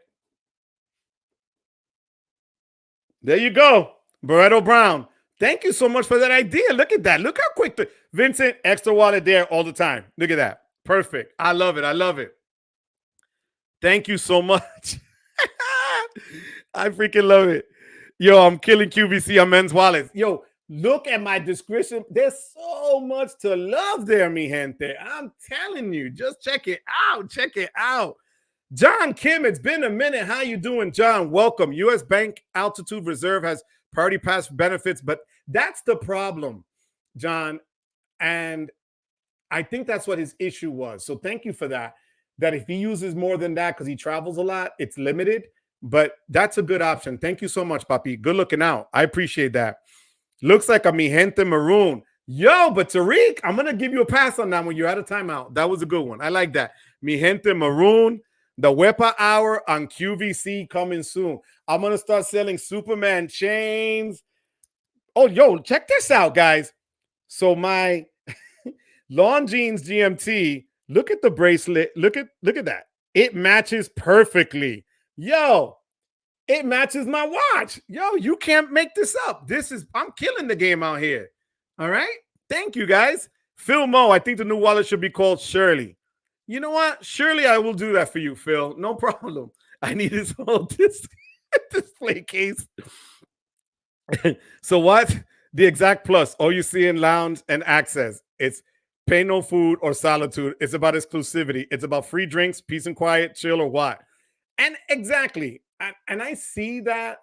There you go. Barreto Brown. Thank you so much for that idea. Look at that. Look how quick Vincent, extra wallet there all the time. Look at that. Perfect. I love it. I love it. Thank you so much. I freaking love it. Yo, I'm killing QVC on men's wallets. Yo, look at my description. There's so much to love there, mi gente. I'm telling you. Just check it out. Check it out. John Kim, it's been a minute. How you doing, John? Welcome. U.S. Bank Altitude Reserve has priority pass benefits, but that's the problem, John. And I think that's what his issue was. So thank you for that. That if he uses more than that because he travels a lot, it's limited. But that's a good option. Thank you so much, Papi. Good looking out. I appreciate that. Looks like a mi gente maroon. Yo, but Tariq, I'm going to give you a pass on that when you're out of timeout. That was a good one. I like that. Mi gente maroon. The Wepa Hour on QVC coming soon. I'm going to start selling Superman chains. Oh, yo, check this out, guys. So my Lawn Jeans GMT, look at the bracelet. Look at that. It matches perfectly. Yo, it matches my watch. Yo, you can't make this up. I'm killing the game out here. All right. Thank you, guys. Phil Mo, I think the new wallet should be called Shirley. You know what? Surely I will do that for you, Phil. No problem. I need this whole display case. So what? The exact plus. All you see in lounge and access. It's pay no food or solitude. It's about exclusivity. It's about free drinks, peace and quiet, chill or what. And exactly. And I see that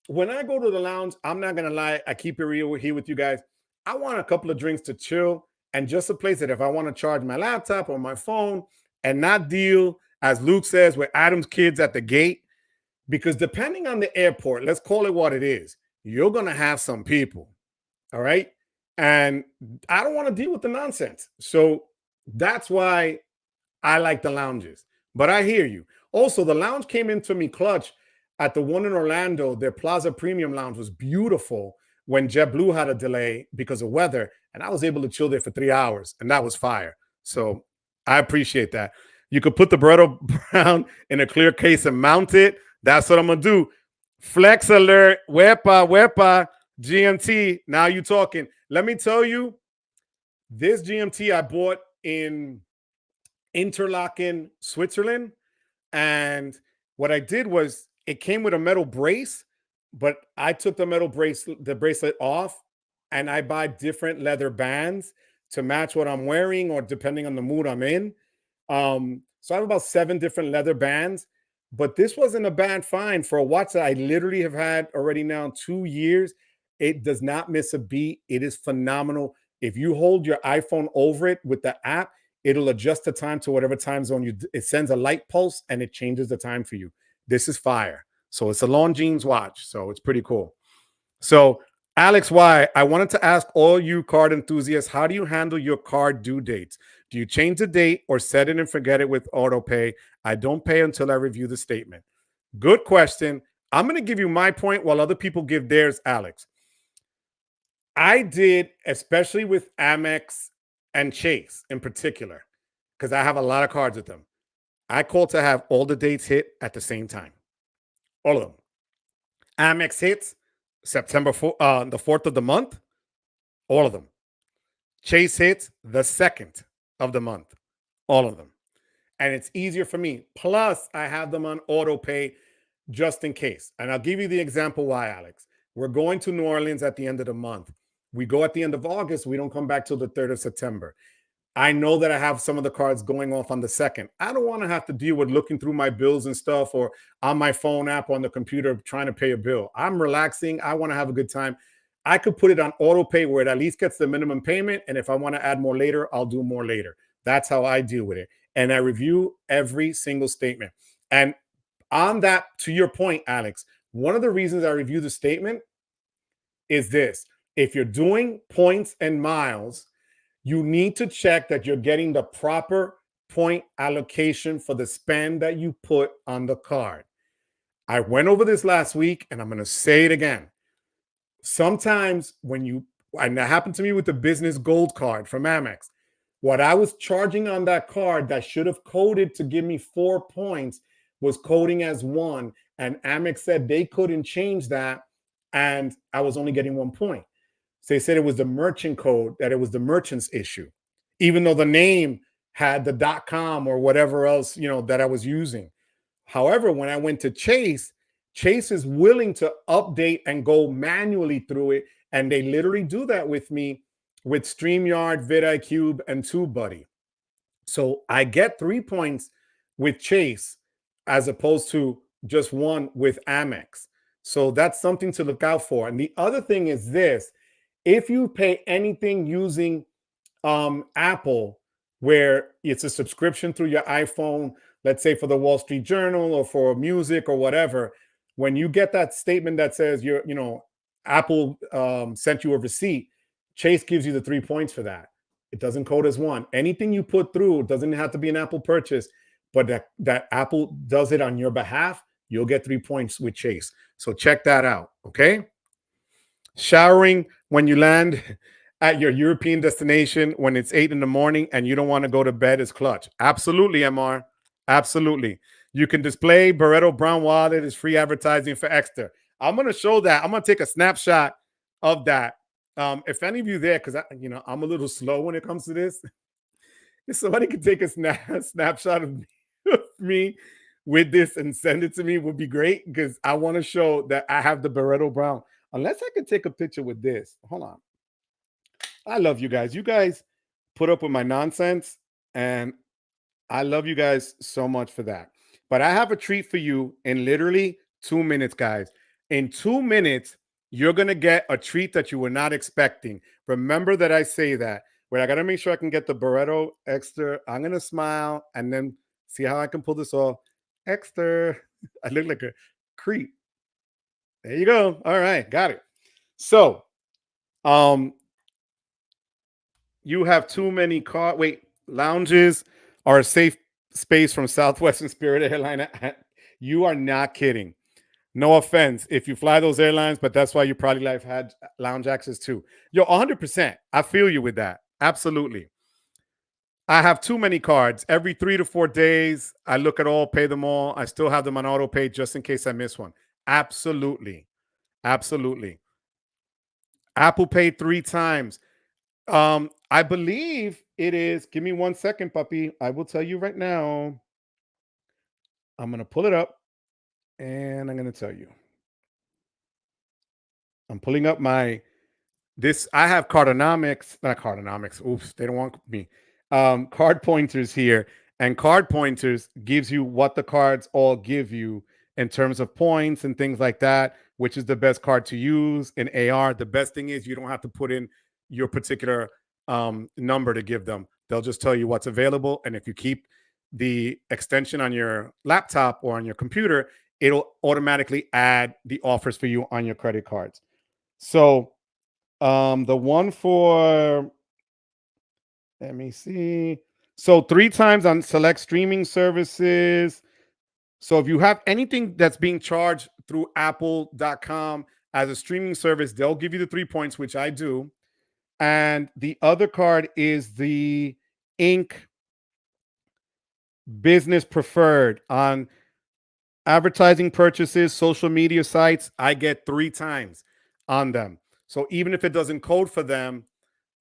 when I go to the lounge, I'm not going to lie. I keep it real here with you guys. I want a couple of drinks to chill. And just a place that if I want to charge my laptop or my phone and not deal, as Luke says, with Adam's kids at the gate, because depending on the airport, let's call it what it is, you're going to have some people, all right? And I don't want to deal with the nonsense. So that's why I like the lounges. But I hear you. Also, the lounge came into me clutch at the one in Orlando. Their Plaza Premium Lounge was beautiful when JetBlue had a delay because of weather, and I was able to chill there for 3 hours, and that was fire. So I appreciate that. You could put the Barreto Brown in a clear case and mount it. That's what I'm going to do. Flex alert, wepa, GMT. Now you talking. Let me tell you, this GMT I bought in Interlaken, Switzerland. And what I did was it came with a metal brace, but I took the bracelet off, and I buy different leather bands to match what I'm wearing or depending on the mood I'm in. So I have about 7 different leather bands, but this wasn't a bad find for a watch that I literally have had already now 2 years. It does not miss a beat. It is phenomenal. If you hold your iPhone over it with the app, it'll adjust the time to whatever time zone it sends a light pulse and it changes the time for you. This is fire. So it's a Longines watch. So it's pretty cool. So Alex Y, I wanted to ask all you card enthusiasts, how do you handle your card due dates? Do you change the date or set it and forget it with auto pay? I don't pay until I review the statement. Good question. I'm going to give you my point while other people give theirs, Alex. I did, especially with Amex and Chase in particular, because I have a lot of cards with them. I call to have all the dates hit at the same time. All of them. Amex hits September 4th, the 4th of the month. All of them. Chase hits the 2nd of the month. All of them. And it's easier for me. Plus, I have them on auto pay just in case. And I'll give you the example why, Alex. We're going to New Orleans at the end of the month. We go at the end of August. We don't come back till the 3rd of September. I know that I have some of the cards going off on the 2nd. I don't want to have to deal with looking through my bills and stuff or on my phone app on the computer trying to pay a bill. I'm relaxing. I want to have a good time. I could put it on auto pay where it at least gets the minimum payment. And if I want to add more later, I'll do more later. That's how I deal with it. And I review every single statement. And on that, to your point, Alex, one of the reasons I review the statement is this. If you're doing points and miles, you need to check that you're getting the proper point allocation for the spend that you put on the card. I went over this last week and I'm going to say it again. Sometimes and that happened to me with the business gold card from Amex, what I was charging on that card that should have coded to give me 4 points was coding as 1. And Amex said they couldn't change that. And I was only getting 1 point. So they said it was the merchant code, that it was the merchant's issue, even though the name had the .com or whatever else, that I was using. However, when I went to Chase, Chase is willing to update and go manually through it. And they literally do that with me with Streamyard, vidIQ, and TubeBuddy. So I get 3 points with Chase as opposed to just 1 with Amex. So that's something to look out for. And the other thing is this. If you pay anything using Apple, where it's a subscription through your iPhone, let's say for the Wall Street Journal or for music or whatever, when you get that statement that says Apple sent you a receipt, Chase gives you the 3 points for that. It doesn't code as 1. Anything you put through doesn't have to be an Apple purchase, but that Apple does it on your behalf, you'll get 3 points with Chase. So check that out, okay? Showering when you land at your European destination when it's 8 in the morning and you don't want to go to bed is clutch. Absolutely, MR. Absolutely. You can display Barreto Brown Wallet is free advertising for Ekster. I'm going to show that. I'm going to take a snapshot of that. If any of you there, because I'm a little slow when it comes to this. If somebody could take a snapshot of me with this and send it to me, would be great, because I want to show that I have the Barreto Brown. Unless I can take a picture with this. Hold on. I love you guys. You guys put up with my nonsense, and I love you guys so much for that. But I have a treat for you in literally 2 minutes, guys. In 2 minutes, you're going to get a treat that you were not expecting. Remember that I say that. Wait, I got to make sure I can get the Barreto Ekster. I'm going to smile and then see how I can pull this off. Ekster. I look like a creep. There you go. All right. Got it. So, you have too many lounges are a safe space from Southwest and Spirit Airline. You are not kidding. No offense if you fly those airlines, but that's why you probably had lounge access too. Yo, 100%. I feel you with that. Absolutely. I have too many cards. Every 3 to 4 days, I look at all, pay them all. I still have them on auto pay just in case I miss one. Absolutely. Apple Pay 3 times. I believe It is. Give me 1 second, puppy. I will tell you right now. I'm going to pull it up and I'm going to tell you. I'm pulling up my this. I have Cardonomics, not Cardonomics. Oops, they don't want me. Card pointers here, and card pointers gives you what the cards all give you in terms of points and things like that, which is the best card to use in AR. The best thing is you don't have to put in your particular number to give them. They'll just tell you what's available, and if you keep the extension on your laptop or on your computer, it'll automatically add the offers for you on your credit cards. So the one for, let me see. So 3 times on select streaming services. So if you have anything that's being charged through apple.com as a streaming service, they'll give you the 3 points, which I do. And the other card is the Inc. Business Preferred on advertising purchases, social media sites. I get 3 times on them. So even if it doesn't code for them,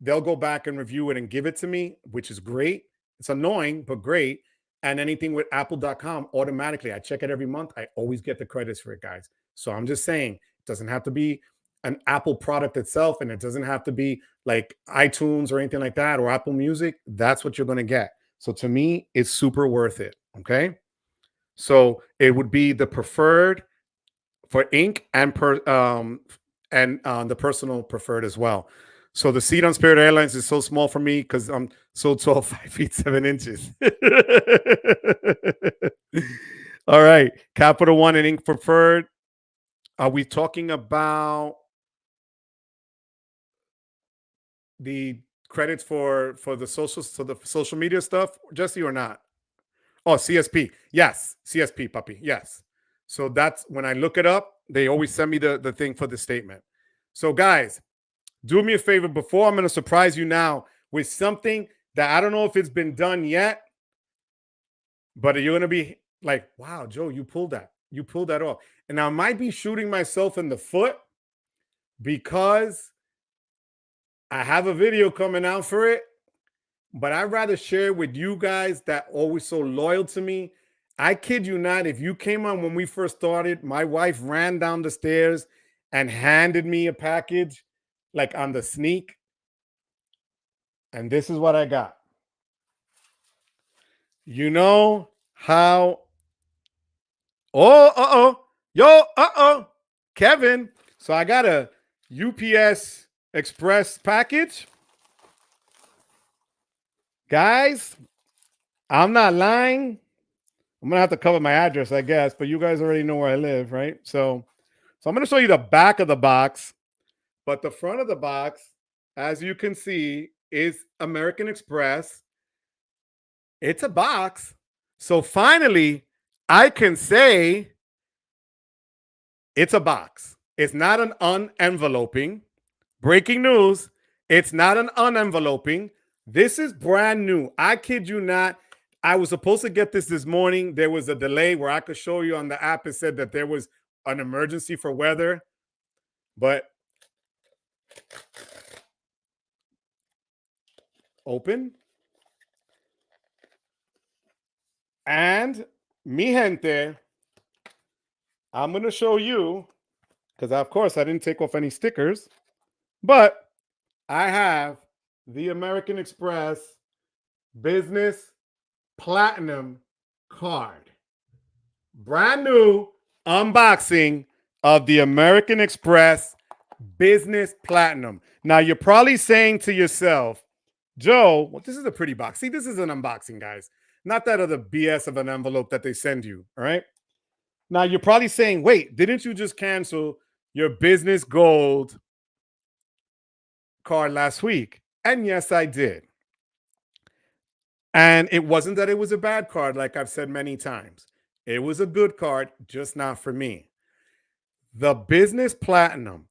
they'll go back and review it and give it to me, which is great. It's annoying, but great. And anything with apple.com, automatically, I check it every month. I always get the credits for it, guys. So I'm just saying, it doesn't have to be an Apple product itself, and it doesn't have to be like iTunes or anything like that, or Apple Music. That's what you're going to get. So to me, it's super worth it. Okay. So it would be the preferred for Inc. and the personal preferred as well. So the seat on Spirit Airlines is so small for me because I'm so tall, 5 feet 7 inches. All right, Capital One and Inc. Preferred. Are we talking about the credits for the social media stuff, Jesse, or not? Oh, CSP. Yes, CSP, puppy. Yes. So that's when I look it up, they always send me the thing for the statement. So guys, do me a favor before I'm going to surprise you now with something that I don't know if it's been done yet, but you're going to be like, wow, Joe, you pulled that. You pulled that off. And I might be shooting myself in the foot because I have a video coming out for it, but I'd rather share it with you guys that always so loyal to me. I kid you not, if you came on when we first started, my wife ran down the stairs and handed me a package like on the sneak. And this is what I got. You know how, Kevin. So I got a UPS Express package. Guys, I'm not lying. I'm going to have to cover my address, I guess, but you guys already know where I live, right? So I'm going to show you the back of the box, but the front of the box, as you can see, is American Express. It's a box. So finally, I can say it's a box. It's not an unenveloping. Breaking news, it's not an unenveloping. This is brand new. I kid you not. I was supposed to get this morning. There was a delay where I could show you on the app. It said that there was an emergency for weather. But open. And mi gente, I'm going to show you, because of course I didn't take off any stickers, but I have the American Express Business Platinum card. Brand new unboxing of the American Express Business Platinum. Now, you're probably saying to yourself, Joe, well, this is a pretty box. See, this is an unboxing, guys. Not that other BS of an envelope that they send you, all right? Now, you're probably saying, wait, didn't you just cancel your Business Gold card last week? And yes, I did. And it wasn't that it was a bad card, like I've said many times. It was a good card, just not for me. The Business Platinum.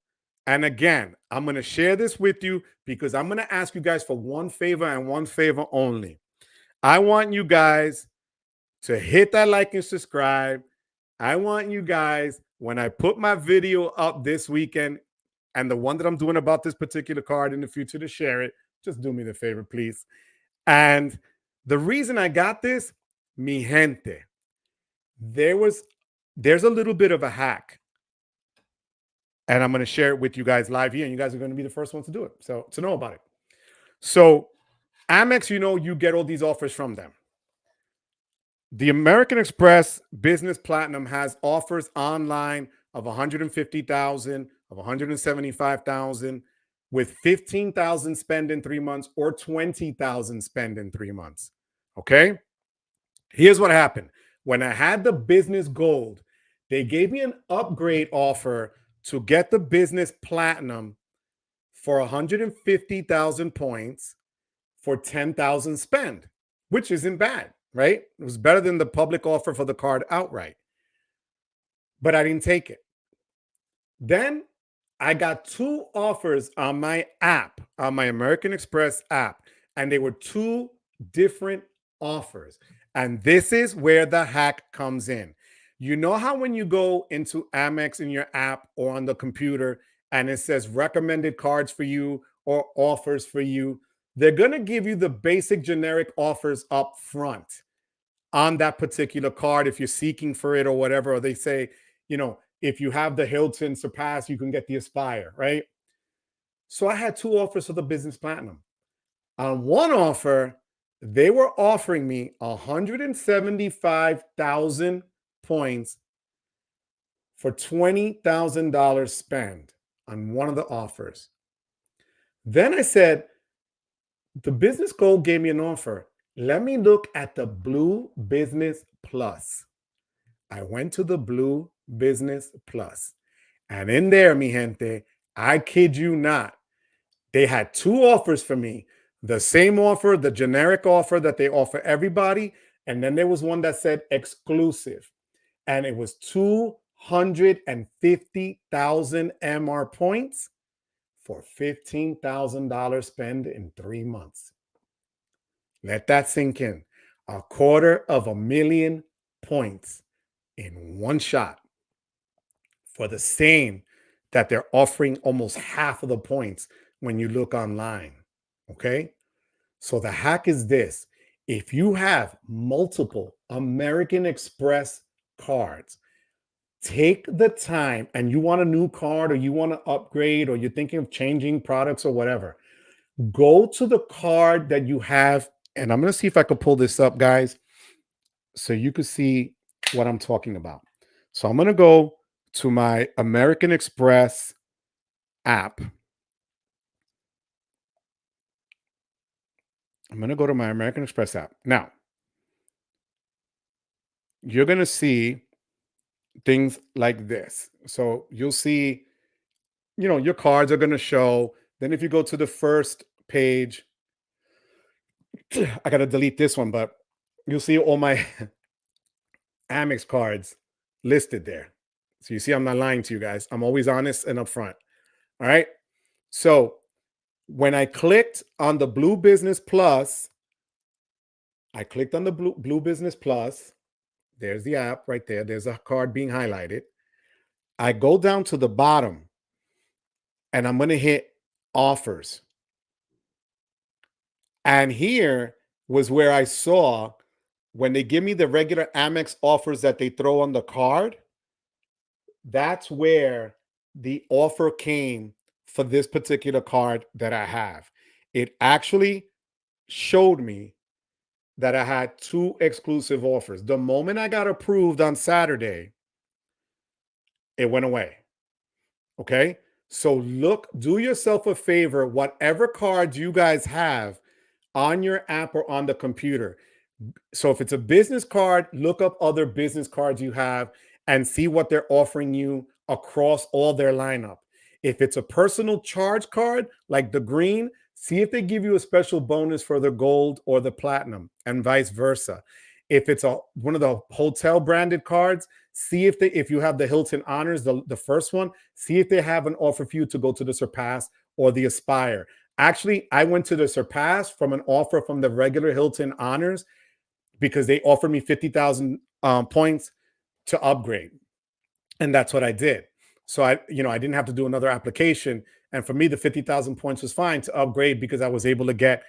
And again, I'm going to share this with you because I'm going to ask you guys for one favor and one favor only. I want you guys to hit that like and subscribe. I want you guys, when I put my video up this weekend and the one that I'm doing about this particular card in the future, to share it. Just do me the favor, please. And the reason I got this, mi gente, there's a little bit of a hack. And I'm going to share it with you guys live here. And you guys are going to be the first ones to do it. So to know about it. So Amex, you get all these offers from them. The American Express Business Platinum has offers online of $150,000, of $175,000, with $15,000 spend in 3 months or $20,000 spend in 3 months. Okay. Here's what happened. When I had the Business Gold, they gave me an upgrade offer to get the Business Platinum for 150,000 points for 10,000 spend, which isn't bad, right? It was better than the public offer for the card outright. But I didn't take it. Then I got 2 offers on my app, on my American Express app, and they were 2 different offers. And this is where the hack comes in. You know how when you go into Amex in your app or on the computer and it says recommended cards for you or offers for you, they're going to give you the basic generic offers up front on that particular card if you're seeking for it or whatever. Or they say, if you have the Hilton Surpass, you can get the Aspire, right? So I had 2 offers for the Business Platinum. On one offer, they were offering me 175,000 points for $20,000 spend on one of the offers. Then I said, the Business Gold gave me an offer. Let me look at the Blue Business Plus. I went to the Blue Business Plus. And in there, mi gente, I kid you not, they had 2 offers for me. The same offer, the generic offer that they offer everybody. And then there was one that said exclusive. And it was 250,000 MR points for $15,000 spend in 3 months. Let that sink in. 250,000 points in one shot for the same that they're offering almost half of the points when you look online. Okay. So the hack is this. If you have multiple American Express cards, take the time, and you want a new card or you want to upgrade or you're thinking of changing products or whatever, go to the card that you have. And I'm going to see if I could pull this up, guys, so you can see what I'm talking about. So I'm going to go to my American Express app. I'm going to go to my American Express app. Now, you're going to see things like this. So you'll see, your cards are going to show. Then if you go to the first page, I got to delete this one, but you'll see all my Amex cards listed there. So you see, I'm not lying to you guys. I'm always honest and upfront. All right. So when I clicked on the Blue Business Plus, I clicked on the Blue Business Plus. There's the app right there. There's a card being highlighted. I go down to the bottom and I'm going to hit offers. And here was where I saw when they give me the regular Amex offers that they throw on the card. That's where the offer came for this particular card that I have. It actually showed me that I had 2 exclusive offers. The moment I got approved on Saturday, it went away. Okay. So do yourself a favor, whatever cards you guys have on your app or on the computer. So if it's a business card, look up other business cards you have and see what they're offering you across all their lineup. If it's a personal charge card, like the green, see if they give you a special bonus for the gold or the platinum, and vice versa. If it's one of the hotel branded cards, see if you have the Hilton Honors, the first one, see if they have an offer for you to go to the Surpass or the Aspire. Actually, I went to the Surpass from an offer from the regular Hilton Honors because they offered me 50,000 points to upgrade. And that's what I did. So I didn't have to do another application. And for me, the 50,000 points was fine to upgrade because I was able to get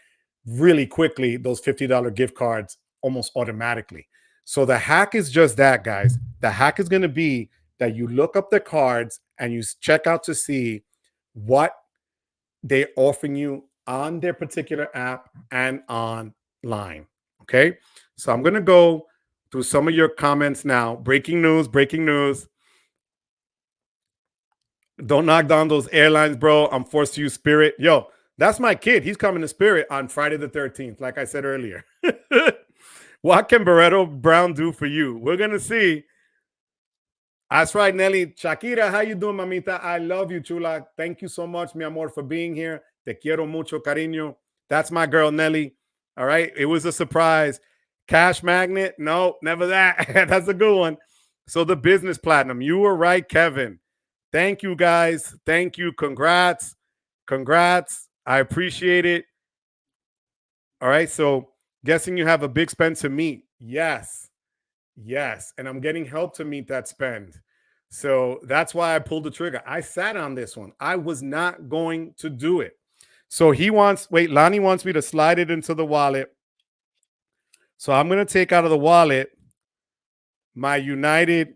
really quickly those $50 gift cards almost automatically. So the hack is just that, guys. The hack is going to be that you look up the cards and you check out to see what they're offering you on their particular app and online. Okay. So I'm going to go through some of your comments now. Breaking news, breaking news. Don't knock down those airlines, bro. I'm forced to use Spirit. Yo, that's my kid. He's coming to Spirit on Friday the 13th, like I said earlier. What can Barreto Brown do for you? We're going to see. That's right, Nelly. Shakira, how you doing, mamita? I love you, chula. Thank you so much, mi amor, for being here. Te quiero mucho, cariño. That's my girl, Nelly. All right. It was a surprise. Cash magnet? No, never that. That's a good one. So the business platinum. You were right, Kevin. Thank you, guys. Thank you. Congrats. Congrats. I appreciate it. All right. So guessing you have a big spend to meet. Yes. Yes. And I'm getting help to meet that spend. So that's why I pulled the trigger. I sat on this one. I was not going to do it. So Lonnie wants me to slide it into the wallet. So I'm going to take out of the wallet my United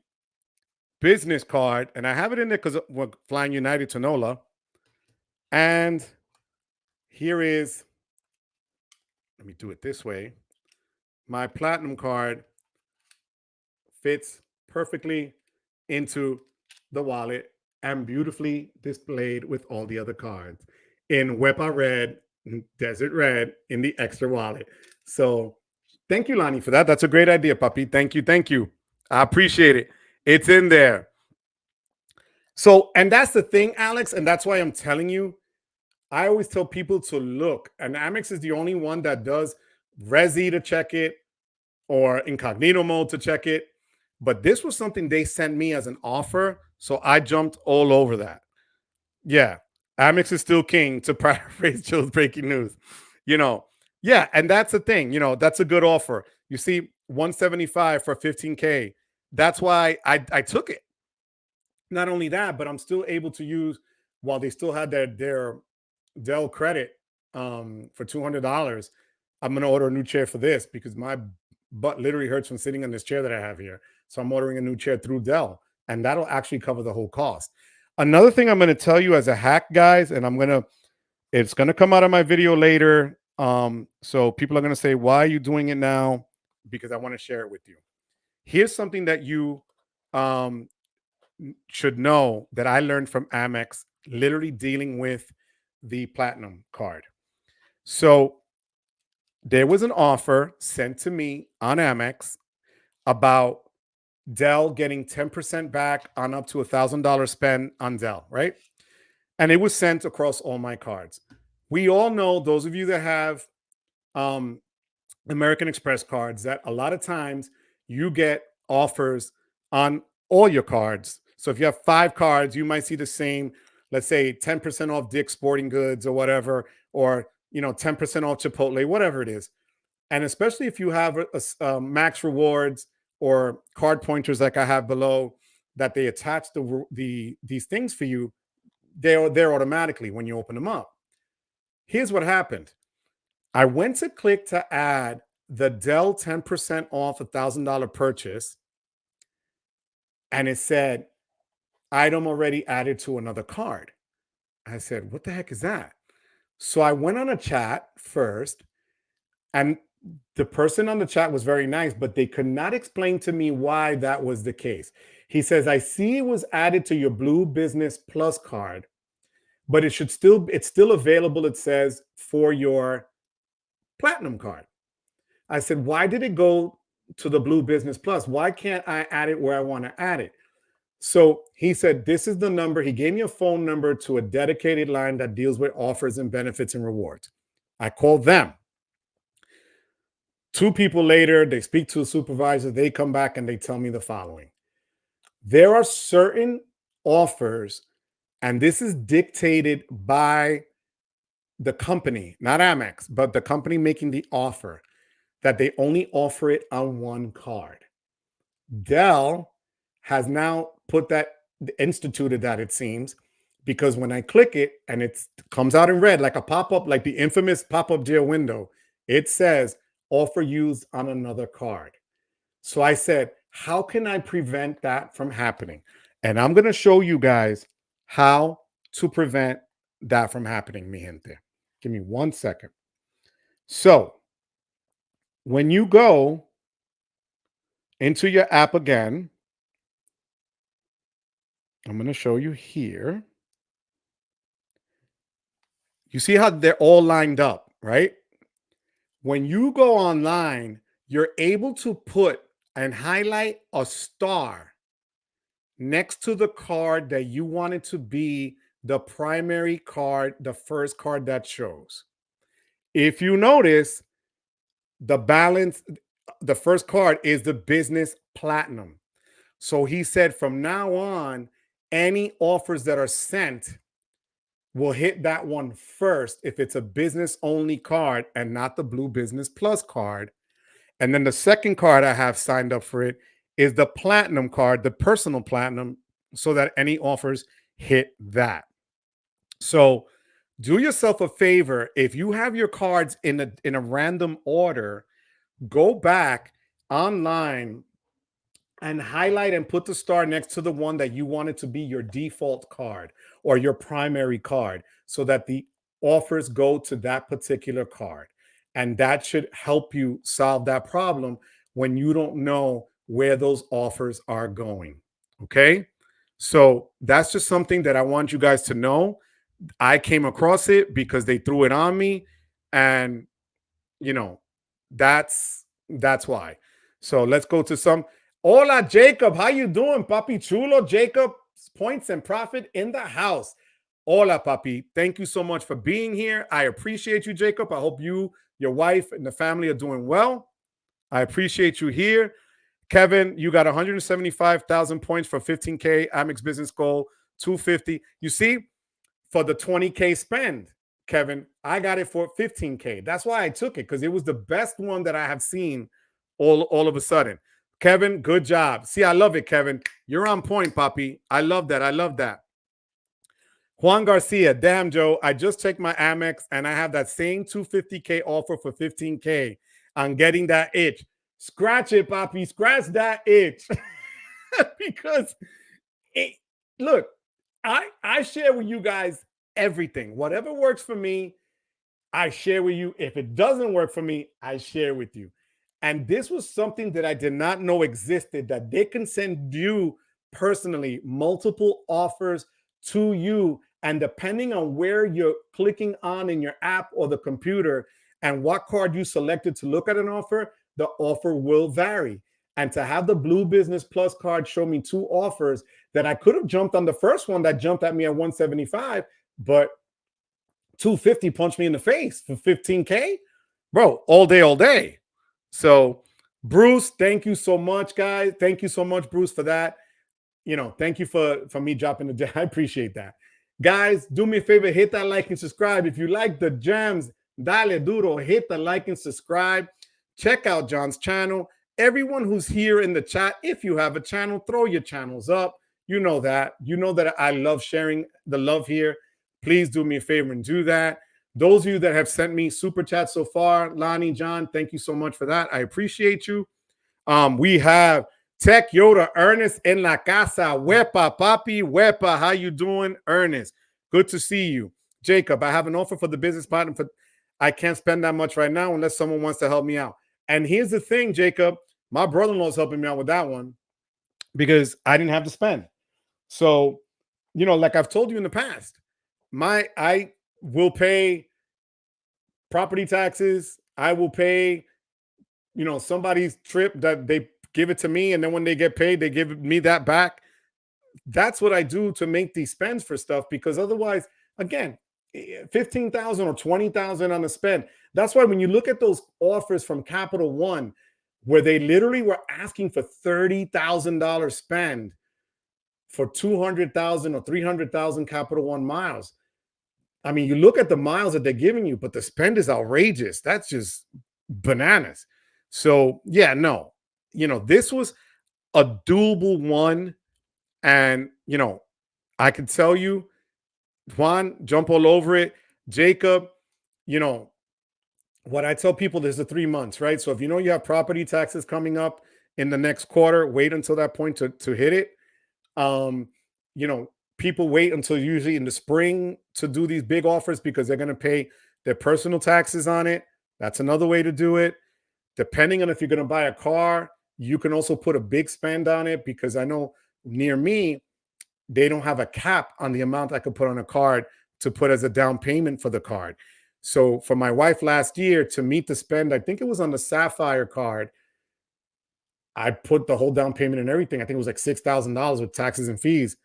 business card. And I have it in there because we're flying United to NOLA. And here is, let me do it this way. My platinum card fits perfectly into the wallet and beautifully displayed with all the other cards in Wepa Red, Desert Red, in the Ekster wallet. So thank you, Lonnie, for that. That's a great idea, puppy. Thank you. Thank you. I appreciate it. It's in there. So, and that's the thing, Alex, and that's why I'm telling you, I always tell people to look, and Amex is the only one that does Resi to check it or incognito mode to check it. But this was something they sent me as an offer, so I jumped all over that. Yeah, Amex is still king, to paraphrase Joe's breaking news. Yeah, and that's the thing. That's a good offer. You see, 175 for 15K. That's why I took it. Not only that, but I'm still able to use, while they still had their Dell credit for $200. I'm going to order a new chair for this because my butt literally hurts from sitting on this chair that I have here. So I'm ordering a new chair through Dell, and that'll actually cover the whole cost. Another thing I'm going to tell you as a hack, guys, and it's going to come out of my video later. So people are going to say, why are you doing it now? Because I want to share it with you. Here's something that you should know that I learned from Amex, literally dealing with the platinum card. So there was an offer sent to me on Amex about Dell getting 10% back on up to $1,000 spend on Dell, right? And it was sent across all my cards. We all know, those of you that have American Express cards, that a lot of times you get offers on all your cards. So if you have 5 cards, you might see the same, let's say 10% off Dick's Sporting Goods or whatever, or 10% off Chipotle, whatever it is. And especially if you have a Max Rewards or CardPointers like I have below, that they attach these things for you, they're there automatically when you open them up. Here's what happened. I went to click to add the Dell 10% off $1,000 purchase, and it said, item already added to another card. I said, what the heck is that? So I went on a chat first, and the person on the chat was very nice, but they could not explain to me why that was the case. He says, I see it was added to your Blue Business Plus card, but it's still available, it says, for your Platinum card. I said, why did it go to the Blue Business Plus? Why can't I add it where I want to add it? So he said, this is the number. He gave me a phone number to a dedicated line that deals with offers and benefits and rewards. I called them. 2 people later, they speak to a supervisor. They come back and they tell me the following. There are certain offers, and this is dictated by the company, not Amex, but the company making the offer, that they only offer it on one card. Dell has now instituted that, it seems, because when I click it and it comes out in red, like a pop-up, like the infamous pop-up jail window, it says offer used on another card. So I said, how can I prevent that from happening? And I'm going to show you guys how to prevent that from happening, mi gente. Give me 1 second. So when you go into your app again, I'm going to show you here. You see how they're all lined up, right? When you go online, you're able to put and highlight a star next to the card that you want it to be the primary card, the first card that shows. If you notice, the balance, the first card is the business platinum. So he said from now on, any offers that are sent will hit that one first if it's a business only card and not the Blue Business Plus card. And then the second card I have signed up for it is the platinum card, the personal platinum, so that any offers hit that. So do yourself a favor. If you have your cards in a random order, go back online and highlight and put the star next to the one that you want it to be your default card or your primary card so that the offers go to that particular card. And that should help you solve that problem when you don't know where those offers are going. Okay. So that's just something that I want you guys to know. I came across it because they threw it on me. And, you know, that's why. So let's go to some. Hola, Jacob. How you doing, papi chulo? Jacob, Points and Profit in the house. Hola, papi. Thank you so much for being here. I appreciate you, Jacob. I hope you, your wife, and the family are doing well. I appreciate you here. Kevin, you got 175,000 points for 15K. Amex business goal, 250. You see, for the 20K spend, Kevin, I got it for 15K. That's why I took it, because it was the best one that I have seen all of a sudden. Kevin, good job. See, I love it, Kevin. You're on point, papi. I love that. I love that. Juan Garcia, damn, Joe, I just checked my Amex and I have that same 250K offer for 15K. I'm getting that itch. Scratch it, papi. Scratch that itch. Because, look, I share with you guys everything. Whatever works for me, I share with you. If it doesn't work for me, I share with you. And this was something that I did not know existed, that they can send you personally multiple offers to you. And depending on where you're clicking on in your app or the computer and what card you selected to look at an offer, the offer will vary. And to have the Blue Business Plus card show me two offers that I could have jumped on the first one that jumped at me at 175, but 250 punched me in the face for 15K, bro, all day, all day. So Bruce, thank you so much, guys. Thank you so much, Bruce, for that. You know, thank you for me dropping the gem. I appreciate that. Guys, do me a favor, hit that like and subscribe. If you like the gems, dale duro, hit the like and subscribe. Check out John's channel. Everyone who's here in the chat, if you have a channel, throw your channels up. You know that. You know that I love sharing the love here. Please do me a favor and do that. Those of you that have sent me super chats so far, Lonnie, John, thank you so much for that. I appreciate you. We have Tech Yoda, Ernest in la casa. Wepa, papi, wepa. How you doing, Ernest? Good to see you. Jacob, I have an offer for the business partner. I can't spend that much right now unless someone wants to help me out. And here's the thing, Jacob. My brother-in-law is helping me out with that one because I didn't have to spend. So, you know, like I've told you in the past, I will pay property taxes. I will pay, you know, somebody's trip that they give it to me. And then when they get paid, they give me that back. That's what I do to make these spends for stuff, because otherwise, again, 15,000 or 20,000 on a spend. That's why when you look at those offers from Capital One, where they literally were asking for $30,000 spend for 200,000 or 300,000 Capital One miles. I mean, you look at the miles that they're giving you, but the spend is outrageous. That's just bananas. So yeah, no, you know, this was a doable one. And, you know, I can tell you, Juan, jump all over it. Jacob, you know, what I tell people, there's the 3 months, right? So if you know you have property taxes coming up in the next quarter, wait until that point to hit it. Um, you know, people wait until usually in the spring to do these big offers because they're going to pay their personal taxes on it. That's another way to do it. Depending on if you're going to buy a car, you can also put a big spend on it because I know near me, they don't have a cap on the amount I could put on a card to put as a down payment for the card. So for my wife last year to meet the spend, I think it was on the Sapphire card, I put the whole down payment and everything. I think it was like $6,000 with taxes and fees.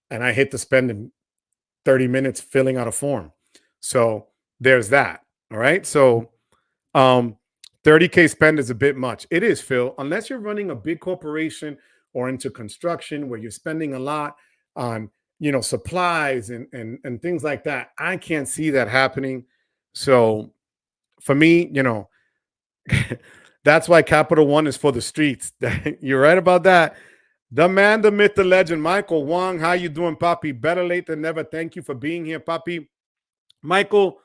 And I hit the spend in 30 minutes filling out a form. So there's that. All right. So 30K spend is a bit much. It is, Phil, unless you're running a big corporation or into construction where you're spending a lot on, you know, supplies and things like that. I can't see that happening. So for me, you know, that's why Capital One is for the streets. You're right about that. The man, the myth, the legend, Michael Wong. How you doing, Papi? Better late than never. Thank you for being here, Papi. Michael,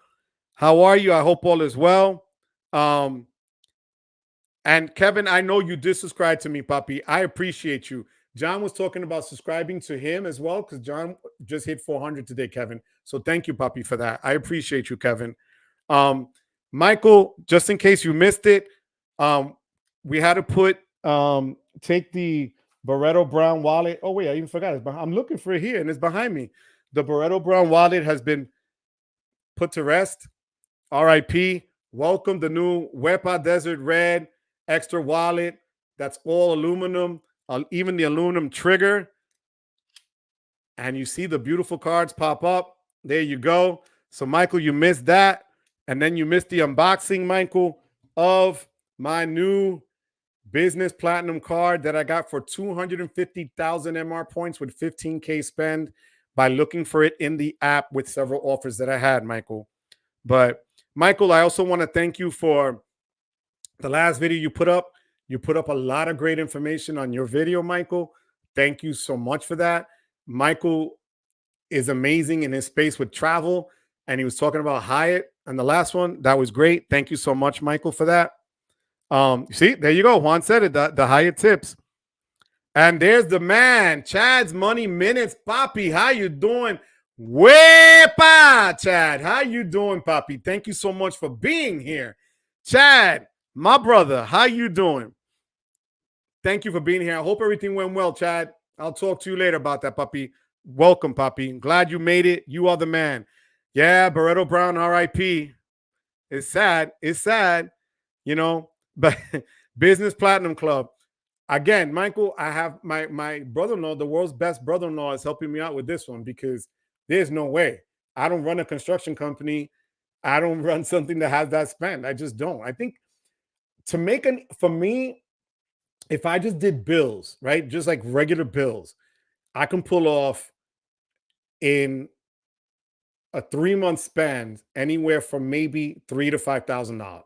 how are you? I hope all is well. And Kevin, I know you did subscribe to me, Papi. I appreciate you. John was talking about subscribing to him as well because John just hit 400 today, Kevin. So thank you, Papi, for that. I appreciate you, Kevin. Michael, just in case you missed it, we had to put take the Barretto Brown wallet. Oh wait, I even forgot it. I'm looking for it here and it's behind me. The Barretto Brown wallet has been put to rest. RIP. Welcome the new Wepa Desert Red Ekster wallet. That's all aluminum, even the aluminum trigger. And you see the beautiful cards pop up. There you go. So Michael, you missed that. And then you missed the unboxing, Michael, of my new business platinum card that I got for 250,000 MR points with 15K spend by looking for it in the app with several offers that I had, Michael. But Michael, I also want to thank you for the last video you put up. You put up a lot of great information on your video, Michael. Thank you so much for that. Michael is amazing in his space with travel, and he was talking about Hyatt and the last one. That was great. Thank you so much, Michael, for that. See, there you go. Juan said it, the Hyatt tips. And there's the man, Chad's Money Minutes. Papi, how you doing? Wepa, Chad. How you doing, Papi? Thank you so much for being here. Chad, my brother, how you doing? Thank you for being here. I hope everything went well, Chad. I'll talk to you later about that, Papi. Welcome, Papi. Glad you made it. You are the man. Yeah, Barretto Brown, RIP. It's sad. It's sad, you know, but Business Platinum Club. Again, Michael, I have my brother-in-law, the world's best brother-in-law, is helping me out with this one because there's no way. I don't run a construction company. I don't run something that has that spend. I just don't. I think to make for me, if I just did bills, right, just like regular bills, I can pull off in a 3-month spend anywhere from maybe $3,000 to $5,000.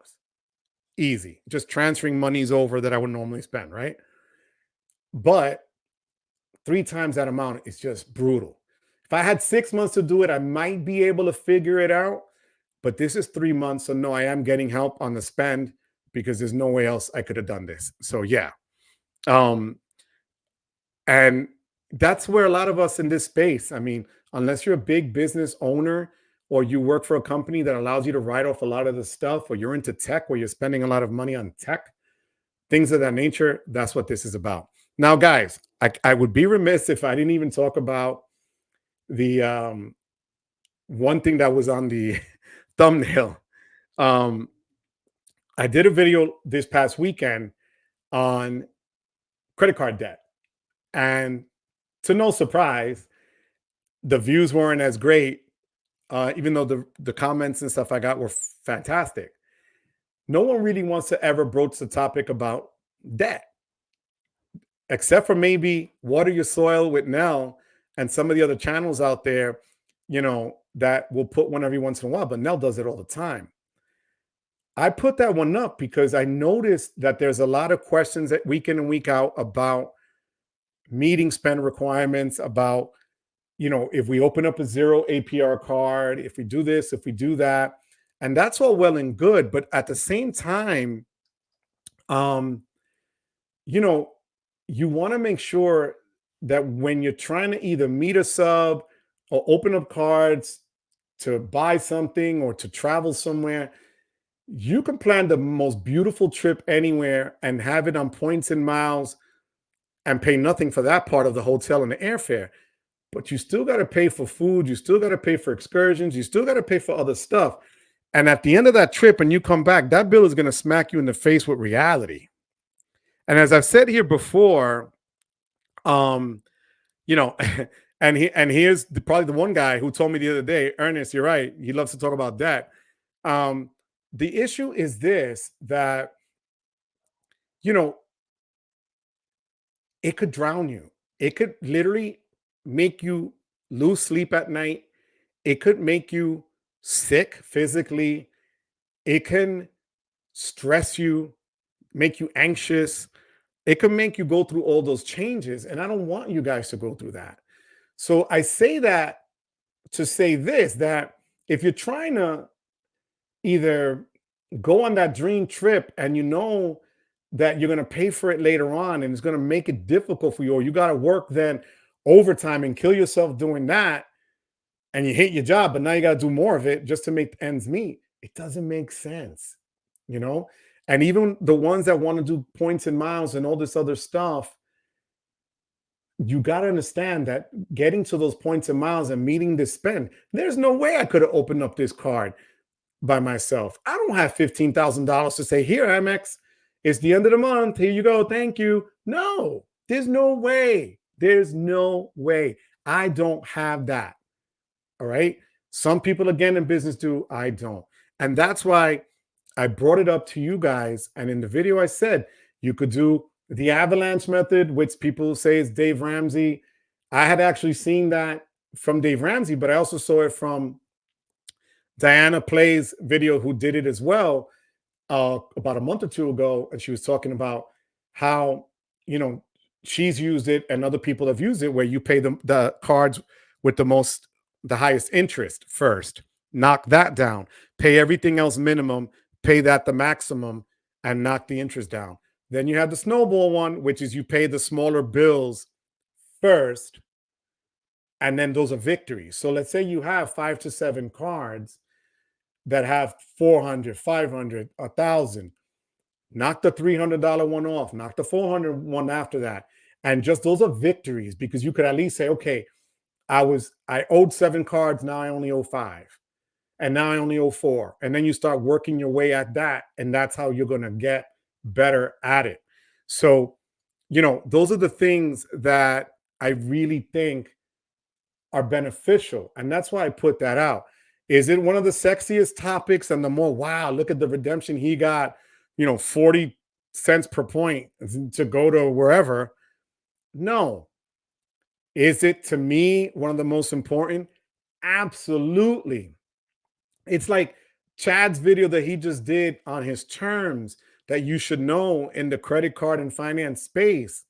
Easy. Just transferring monies over that I would normally spend, right? But 3 times that amount is just brutal. If I had 6 months to do it, I might be able to figure it out. But this is 3 months. So no, I am getting help on the spend because there's no way else I could have done this. So yeah. And that's where a lot of us in this space, I mean, unless you're a big business owner or you work for a company that allows you to write off a lot of the stuff, or you're into tech where you're spending a lot of money on tech, things of that nature, that's what this is about. Now, guys, I would be remiss if I didn't even talk about the one thing that was on the thumbnail. I did a video this past weekend on credit card debt. And to no surprise, the views weren't as great, even though the comments and stuff I got were fantastic. No one really wants to ever broach the topic about debt, except for maybe Water Your Soil with Nell and some of the other channels out there, you know, that will put one every once in a while, but Nell does it all the time. I put that one up because I noticed that there's a lot of questions that week in and week out about meeting spend requirements, about if we open up a 0 APR card, if we do this, if we do that, and that's all well and good. But at the same time, um, you know, you want to make sure that when you're trying to either meet a sub or open up cards to buy something or to travel somewhere, you can plan the most beautiful trip anywhere and have it on points and miles and pay nothing for that part of the hotel and the airfare. But you still got to pay for food. You still got to pay for excursions. You still got to pay for other stuff. And at the end of that trip, and you come back, that bill is going to smack you in the face with reality. And as I've said here before, um, you know, and here's probably the one guy who told me the other day, Ernest, you're right. He loves to talk about that. Um, the issue is this, that, you know, it could drown you. It could literally make you lose sleep at night. It could make you sick physically. It can stress you, make you anxious. It can make you go through all those changes. And I don't want you guys to go through that. So I say that to say this, that if you're trying to either go on that dream trip and you know that you're going to pay for it later on and it's going to make it difficult for you, or you got to work then overtime and kill yourself doing that, and you hate your job, but now you got to do more of it just to make ends meet, it doesn't make sense, you know? And even the ones that want to do points and miles and all this other stuff, you got to understand that getting to those points and miles and meeting this spend, there's no way I could have opened up this card by myself. I don't have $15,000 to say, here, Amex, it's the end of the month. Here you go. Thank you. No, there's no way. There's no way. I don't have that. All right. Some people, again, in business do. I don't. And that's why I brought it up to you guys. And in the video, I said you could do the avalanche method, which people say is Dave Ramsey. I had actually seen that from Dave Ramsey, but I also saw it from Diana Play's video, who did it as well about a month or two ago. And she was talking about how, she's used it and other people have used it, where you pay the cards with the highest interest first, knock that down, pay everything else minimum, pay that the maximum, and knock the interest down. Then you have the snowball one, which is you pay the smaller bills first, and then those are victories. So let's say you have 5 to 7 cards that have 400, 500, 1,000. Knock the $300 one off, knock the $400 one after that. And just those are victories, because you could at least say, okay, I owed 7 cards, now I only owe 5. And now I only owe 4. And then you start working your way at that. And that's how you're going to get better at it. So, those are the things that I really think are beneficial. And that's why I put that out. Is it one of the sexiest topics and the more, wow, look at the redemption he got, 40 cents per point to go to wherever? No. Is it, to me, one of the most important? Absolutely. It's like Chad's video that he just did on his terms that you should know in the credit card and finance space.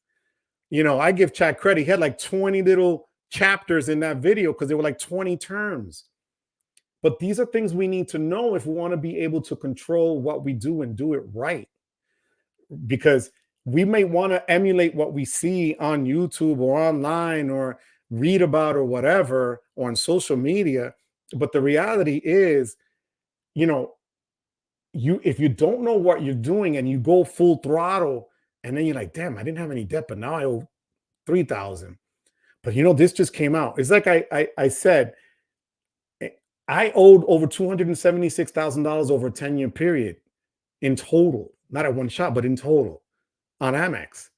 I give Chad credit. He had like 20 little chapters in that video because they were like 20 terms. But these are things we need to know if we want to be able to control what we do and do it right. Because we may want to emulate what we see on YouTube or online or read about or whatever, or on social media. But the reality is, if you don't know what you're doing and you go full throttle, and then you're like, damn, I didn't have any debt, but now I owe 3,000. But this just came out. It's like I said, I owed over $276,000 over a 10-year period in total, not at one shot, but in total on Amex.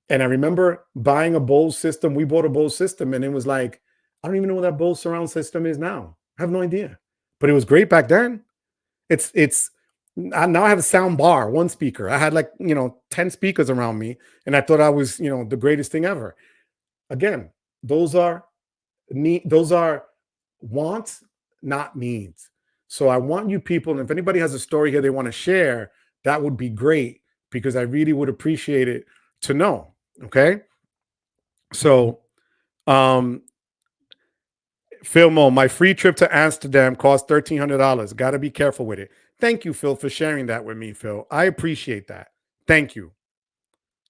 And I remember buying a Bose system. We bought a Bose system, and it was like, I don't even know what that Bose surround system is now. I have no idea, but it was great back then. Now I have a sound bar, one speaker. I had 10 speakers around me, and I thought I was, the greatest thing ever. Again, those are wants, not needs. So I want you people, and if anybody has a story here they want to share, that would be great, because I really would appreciate it to know. Okay. So, Phil my free trip to Amsterdam cost $1,300. Got to be careful with it. Thank you, Phil, for sharing that with me, Phil. I appreciate that. Thank you.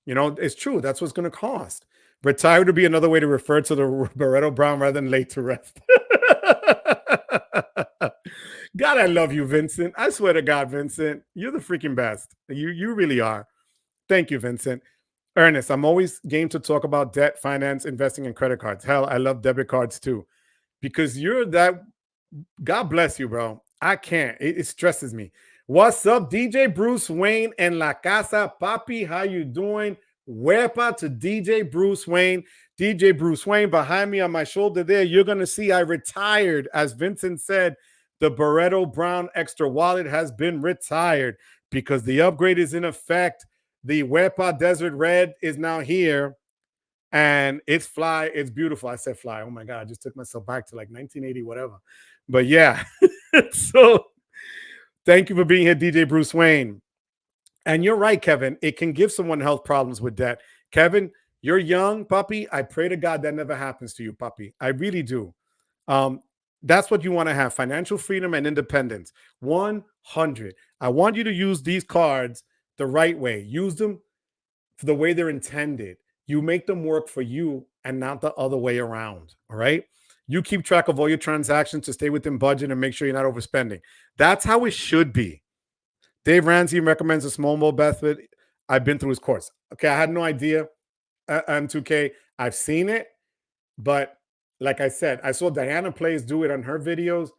You know, it's true. That's what's going to cost. Retire to be another way to refer to the Barreto Brown rather than late to rest. God, I love you, Vincent. I swear to God, Vincent, you're the freaking best. You really are. Thank you, Vincent. Ernest, I'm always game to talk about debt, finance, investing, and credit cards. Hell, I love debit cards too. Because you're that. God bless you, bro. I can't. It stresses me. What's up, DJ Bruce Wayne and La Casa Papi? How you doing? Wepa to DJ Bruce Wayne. DJ Bruce Wayne behind me on my shoulder there. You're going to see I retired. As Vincent said, the Barreto Brown Ekster wallet has been retired because the upgrade is in effect. The Wepa Desert Red is now here. And it's fly. It's beautiful. I said fly. Oh my God. I just took myself back to like 1980, whatever. But yeah. So thank you for being here, DJ Bruce Wayne. And you're right, Kevin. It can give someone health problems with debt. Kevin, you're young, puppy. I pray to God that never happens to you, puppy. I really do. That's what you want to have. Financial freedom and independence. 100. I want you to use these cards the right way. Use them for the way they're intended. You make them work for you and not the other way around. All right. You keep track of all your transactions to stay within budget and make sure you're not overspending. That's how it should be. Dave Ramsey recommends a small method. I've been through his course. Okay. I had no idea. M2K. I've seen it. But like I said, I saw Diana Plays do it on her videos.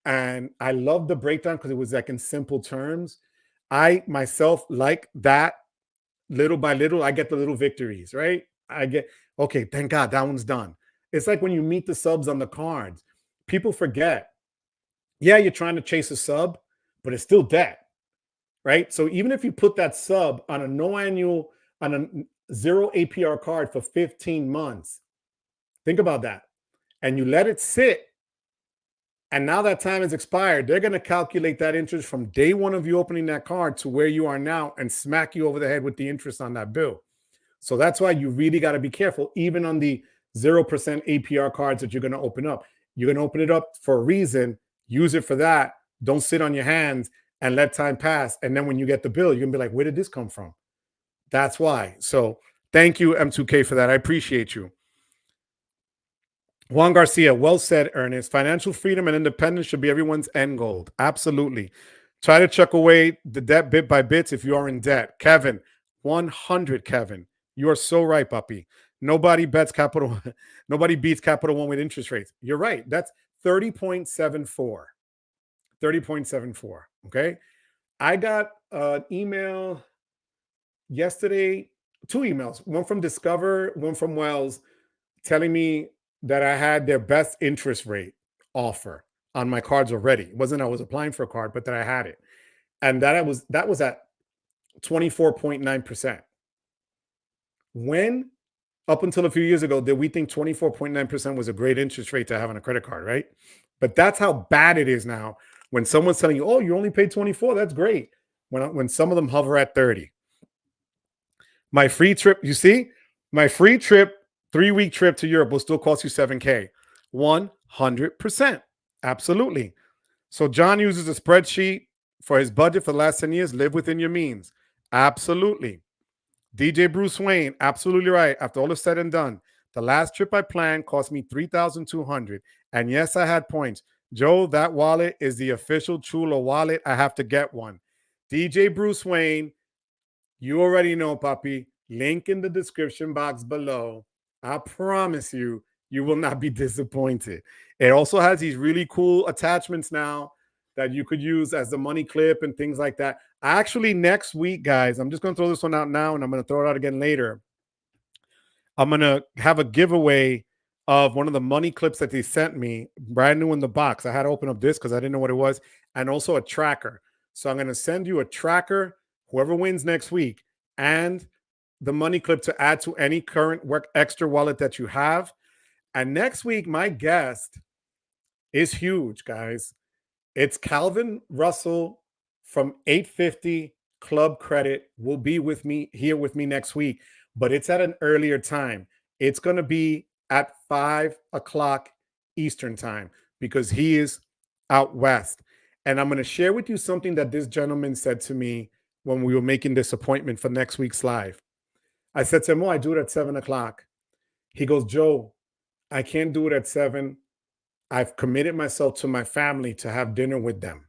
And I love the breakdown because it was like in simple terms. I myself like that. Little by little, I get the little victories, right? I get, okay, thank God that one's done. It's like when you meet the subs on the cards. People forget. Yeah, you're trying to chase a sub, but it's still debt, right? So even if you put that sub on a no annual, on a 0 APR card for 15 months, think about that. And you let it sit, and now that time has expired, they're going to calculate that interest from day one of you opening that card to where you are now and smack you over the head with the interest on that bill. So that's why you really got to be careful, even on the 0% APR cards that you're going to open up. You're going to open it up for a reason. Use it for that. Don't sit on your hands and let time pass. And then when you get the bill, you're going to be like, where did this come from? That's why. So thank you, M2K, for that. I appreciate you. Juan Garcia, well said, Ernest. Financial freedom and independence should be everyone's end goal. Absolutely. Try to chuck away the debt bit by bits if you are in debt. Kevin, 100, Kevin. You are so right, puppy. Nobody beats Capital One with interest rates. You're right. That's 30.74. 30.74. Okay. I got an email yesterday, 2 emails, one from Discover, one from Wells, telling me that I had their best interest rate offer on my cards already. It wasn't I was applying for a card, but that I had it. And that was at 24.9%. When up until a few years ago, did we think 24.9% was a great interest rate to have on a credit card, right? But that's how bad it is now. When someone's telling you, oh, you only paid 24, that's great. When some of them hover at 30. My free trip, you see, my free trip, 3-week trip to Europe will still cost you $7K. 100%. Absolutely. So John uses a spreadsheet for his budget for the last 10 years. Live within your means. Absolutely. DJ Bruce Wayne, absolutely right. After all is said and done, the last trip I planned cost me $3,200. And yes, I had points. Joe, that wallet is the official Chula wallet. I have to get one. DJ Bruce Wayne, you already know, puppy. Link in the description box below. I promise you, you will not be disappointed. It also has these really cool attachments now that you could use as the money clip and things like that. Actually, next week, guys, I'm just going to throw this one out now, and I'm going to throw it out again later. I'm going to have a giveaway of one of the money clips that they sent me, brand new in the box. I had to open up this because I didn't know what it was, and also a tracker. So I'm going to send you a tracker, whoever wins next week, and the money clip to add to any current Ekster wallet that you have. And next week, my guest is huge, guys. It's Calvin Russell from 850 Club Credit will be with me here with me next week, but it's at an earlier time. It's going to be at 5 o'clock Eastern time because he is out west. And I'm going to share with you something that this gentleman said to me when we were making this appointment for next week's live. I said to him, "Oh, I do it at 7 o'clock." He goes, "Joe, I can't do it at 7. I've committed myself to my family to have dinner with them.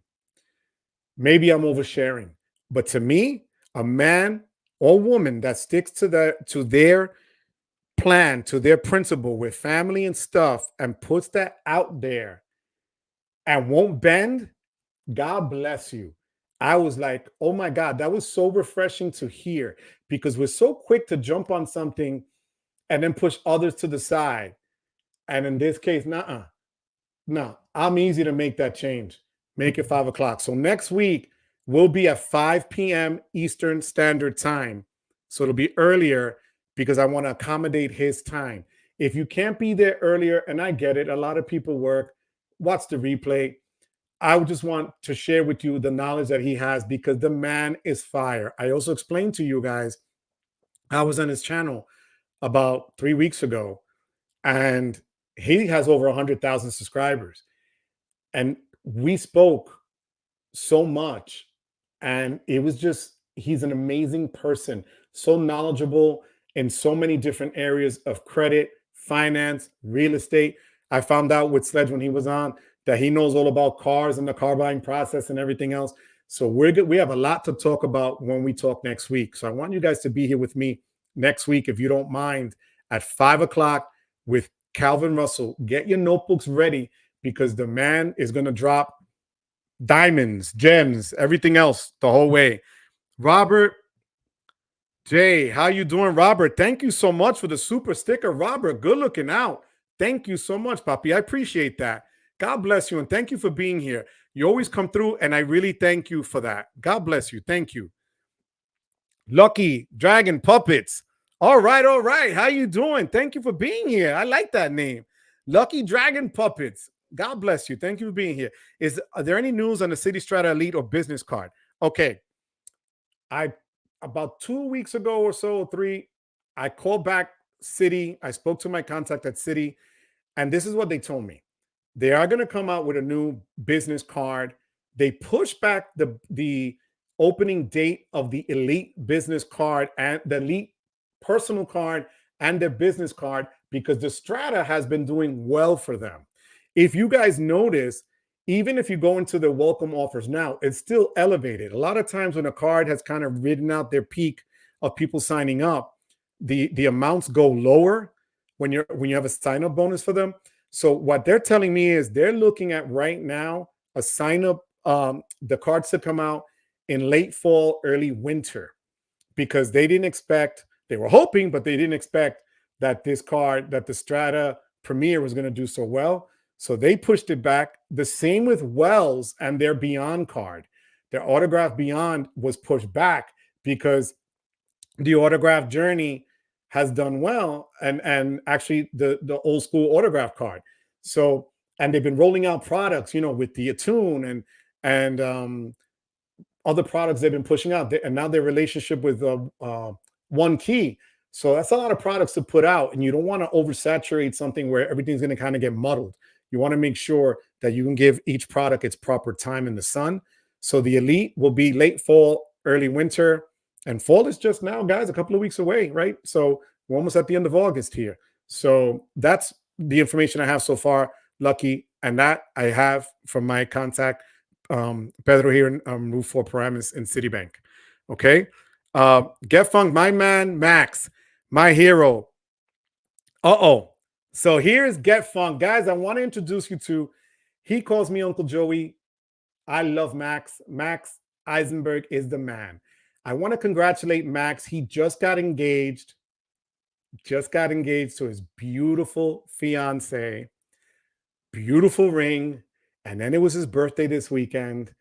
Maybe I'm oversharing. But to me, a man or woman that sticks to their plan, to their principle with family and stuff, and puts that out there and won't bend, God bless you." I was like, oh my God, that was so refreshing to hear because we're so quick to jump on something and then push others to the side. And in this case, no, I'm easy to make that change. Make it 5 o'clock. So next week will be at 5 p.m. Eastern Standard Time. So it'll be earlier because I want to accommodate his time. If you can't be there earlier, and I get it, a lot of people work, watch the replay. I would just want to share with you the knowledge that he has because the man is fire. I also explained to you guys, I was on his channel about 3 weeks ago, and he has over 100,000 subscribers. And we spoke so much, and it was just, he's an amazing person, so knowledgeable in so many different areas of credit, finance, real estate. I found out with Sledge when he was on that he knows all about cars and the car buying process and everything else. So we're good. We have a lot to talk about when we talk next week. So I want you guys to be here with me next week, if you don't mind, at 5 o'clock with Calvin Russell. Get your notebooks ready because the man is going to drop diamonds, gems, everything else the whole way. Robert J, how you doing, Robert? Thank you so much for the super sticker, Robert. Good looking out. Thank you so much, Papi. I appreciate that. God bless you, and thank you for being here. You always come through, and I really thank you for that. God bless you. Thank you. Lucky Dragon Puppets. All right, all right. How you doing? Thank you for being here. I like that name. Lucky Dragon Puppets. God bless you. Thank you for being here. Are there any news on the City Strata Elite or business card? Okay. About 2 weeks ago or so, 3, I called back City. I spoke to my contact at City, and this is what they told me. They are going to come out with a new business card. They pushed back the opening date of the Elite business card and the Elite personal card and their business card because the Strata has been doing well for them. If you guys notice, even if you go into the welcome offers now, it's still elevated. A lot of times when a card has kind of ridden out their peak of people signing up, the amounts go lower when you have a sign-up bonus for them. So what they're telling me is they're looking at right now a sign-up, the cards to come out in late fall, early winter, because they didn't expect, they were hoping, but they didn't expect that this card, that the Strata Premier was going to do so well. So they pushed it back. The same with Wells and their Beyond card. Their Autograph Beyond was pushed back because the Autograph Journey has done well, and actually the old school autograph card. So, and they've been rolling out products, with the Attune and other products they've been pushing out, and now their relationship with One Key. So that's a lot of products to put out, and you don't want to oversaturate something where everything's going to kind of get muddled. You want to make sure that you can give each product its proper time in the sun. So the Elite will be late fall, early winter, and fall is just now, guys, a couple of weeks away, right? So we're almost at the end of August here. So that's the information I have so far, Lucky, and that I have from my contact, Pedro here in Roof 4 Paramus in Citibank. Okay. Get Funk, my man, Max, my hero. So here's Get Funk. Guys, I want to introduce you to, he calls me Uncle Joey. I love Max. Max Eisenberg is the man. I want to congratulate Max. He just got engaged to his beautiful fiance, beautiful ring. And then it was his birthday this weekend.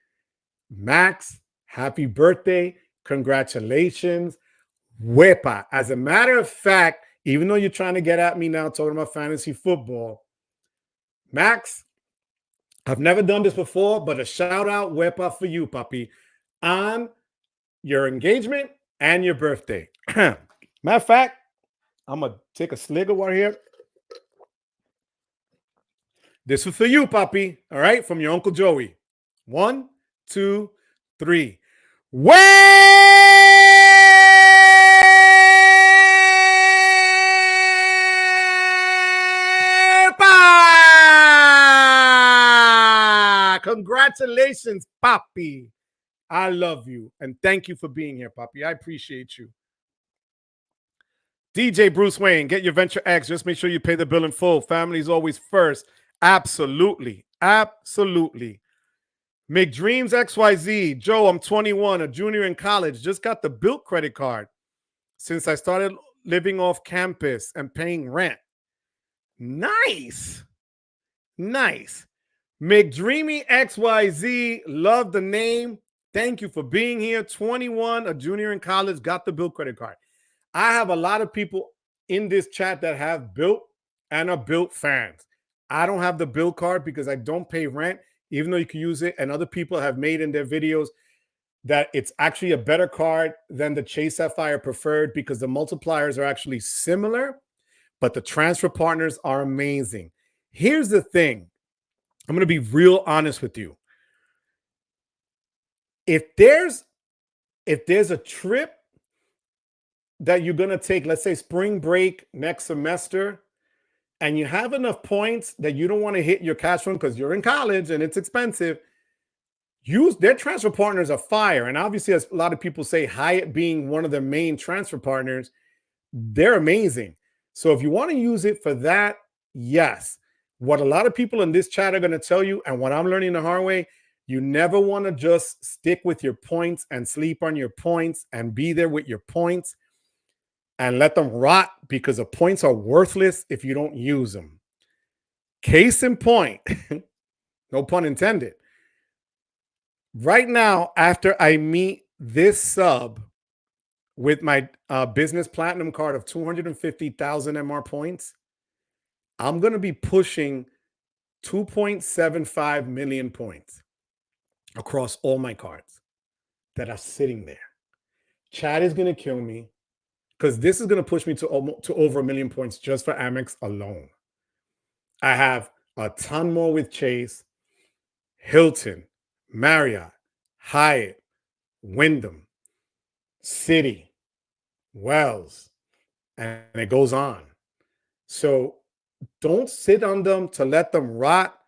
Max, happy birthday. Congratulations. Wepa. As a matter of fact, even though you're trying to get at me now talking about fantasy football, Max, I've never done this before, but a shout out, Wepa, for you, puppy, on your engagement and your birthday. Matter of fact, I'm going to take a slug of water here. This is for you, Papi. All right, from your Uncle Joey. 1, 2, 3. Congratulations, Papi. I love you. And thank you for being here, Papi. I appreciate you. DJ Bruce Wayne, get your Venture X. Just make sure you pay the bill in full. Family is always first. Absolutely. Absolutely. McDreams XYZ. Joe, I'm 21, a junior in college. Just got the Built credit card since I started living off campus and paying rent. Nice. Nice. McDreamy XYZ. Love the name. Thank you for being here. 21, a junior in college, got the Built credit card. I have a lot of people in this chat that have Built and are Built fans. I don't have the Built card because I don't pay rent, even though you can use it. And other people have made in their videos that it's actually a better card than the Chase Sapphire Preferred because the multipliers are actually similar, but the transfer partners are amazing. Here's the thing. I'm going to be real honest with you. If there's a trip that you're going to take, let's say spring break next semester, and you have enough points that you don't want to hit your cash fund because you're in college and it's expensive, use their transfer partners are fire. And obviously, as a lot of people say, Hyatt being one of the main transfer partners, they're amazing. So if you want to use it for that, yes. What a lot of people in this chat are going to tell you, and what I'm learning the hard way, you never want to just stick with your points and sleep on your points and be there with your points and let them rot because the points are worthless if you don't use them. Case in point, no pun intended. Right now, after I meet this sub with my business platinum card of 250,000 MR points, I'm going to be pushing 2.75 million points across all my cards that are sitting there. Chad is going to kill me because this is going to push me to over 1 million points just for Amex alone. I have a ton more with Chase, Hilton, Marriott, Hyatt, Wyndham, Citi, Wells, and it goes on. So don't sit on them to let them rot.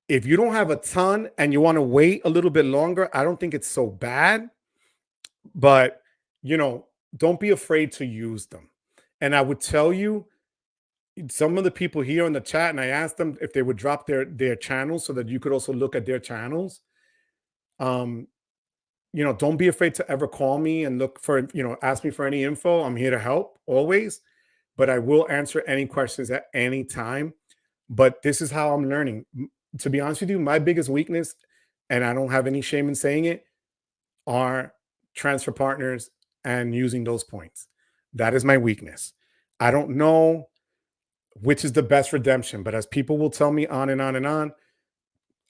If you don't have a ton and you want to wait a little bit longer, I don't think it's so bad. But, you know, don't be afraid to use them. And I would tell you, some of the people here in the chat, and I asked them if they would drop their channels so that you could also look at their channels. You know, don't be afraid to ever call me and look for, you know, ask me for any info. I'm here to help always, but I will answer any questions at any time. But this is how I'm learning. To be honest with you, my biggest weakness, and I don't have any shame in saying it, are transfer partners and using those points. That is my weakness. I don't know which is the best redemption, but as people will tell me on and on and on,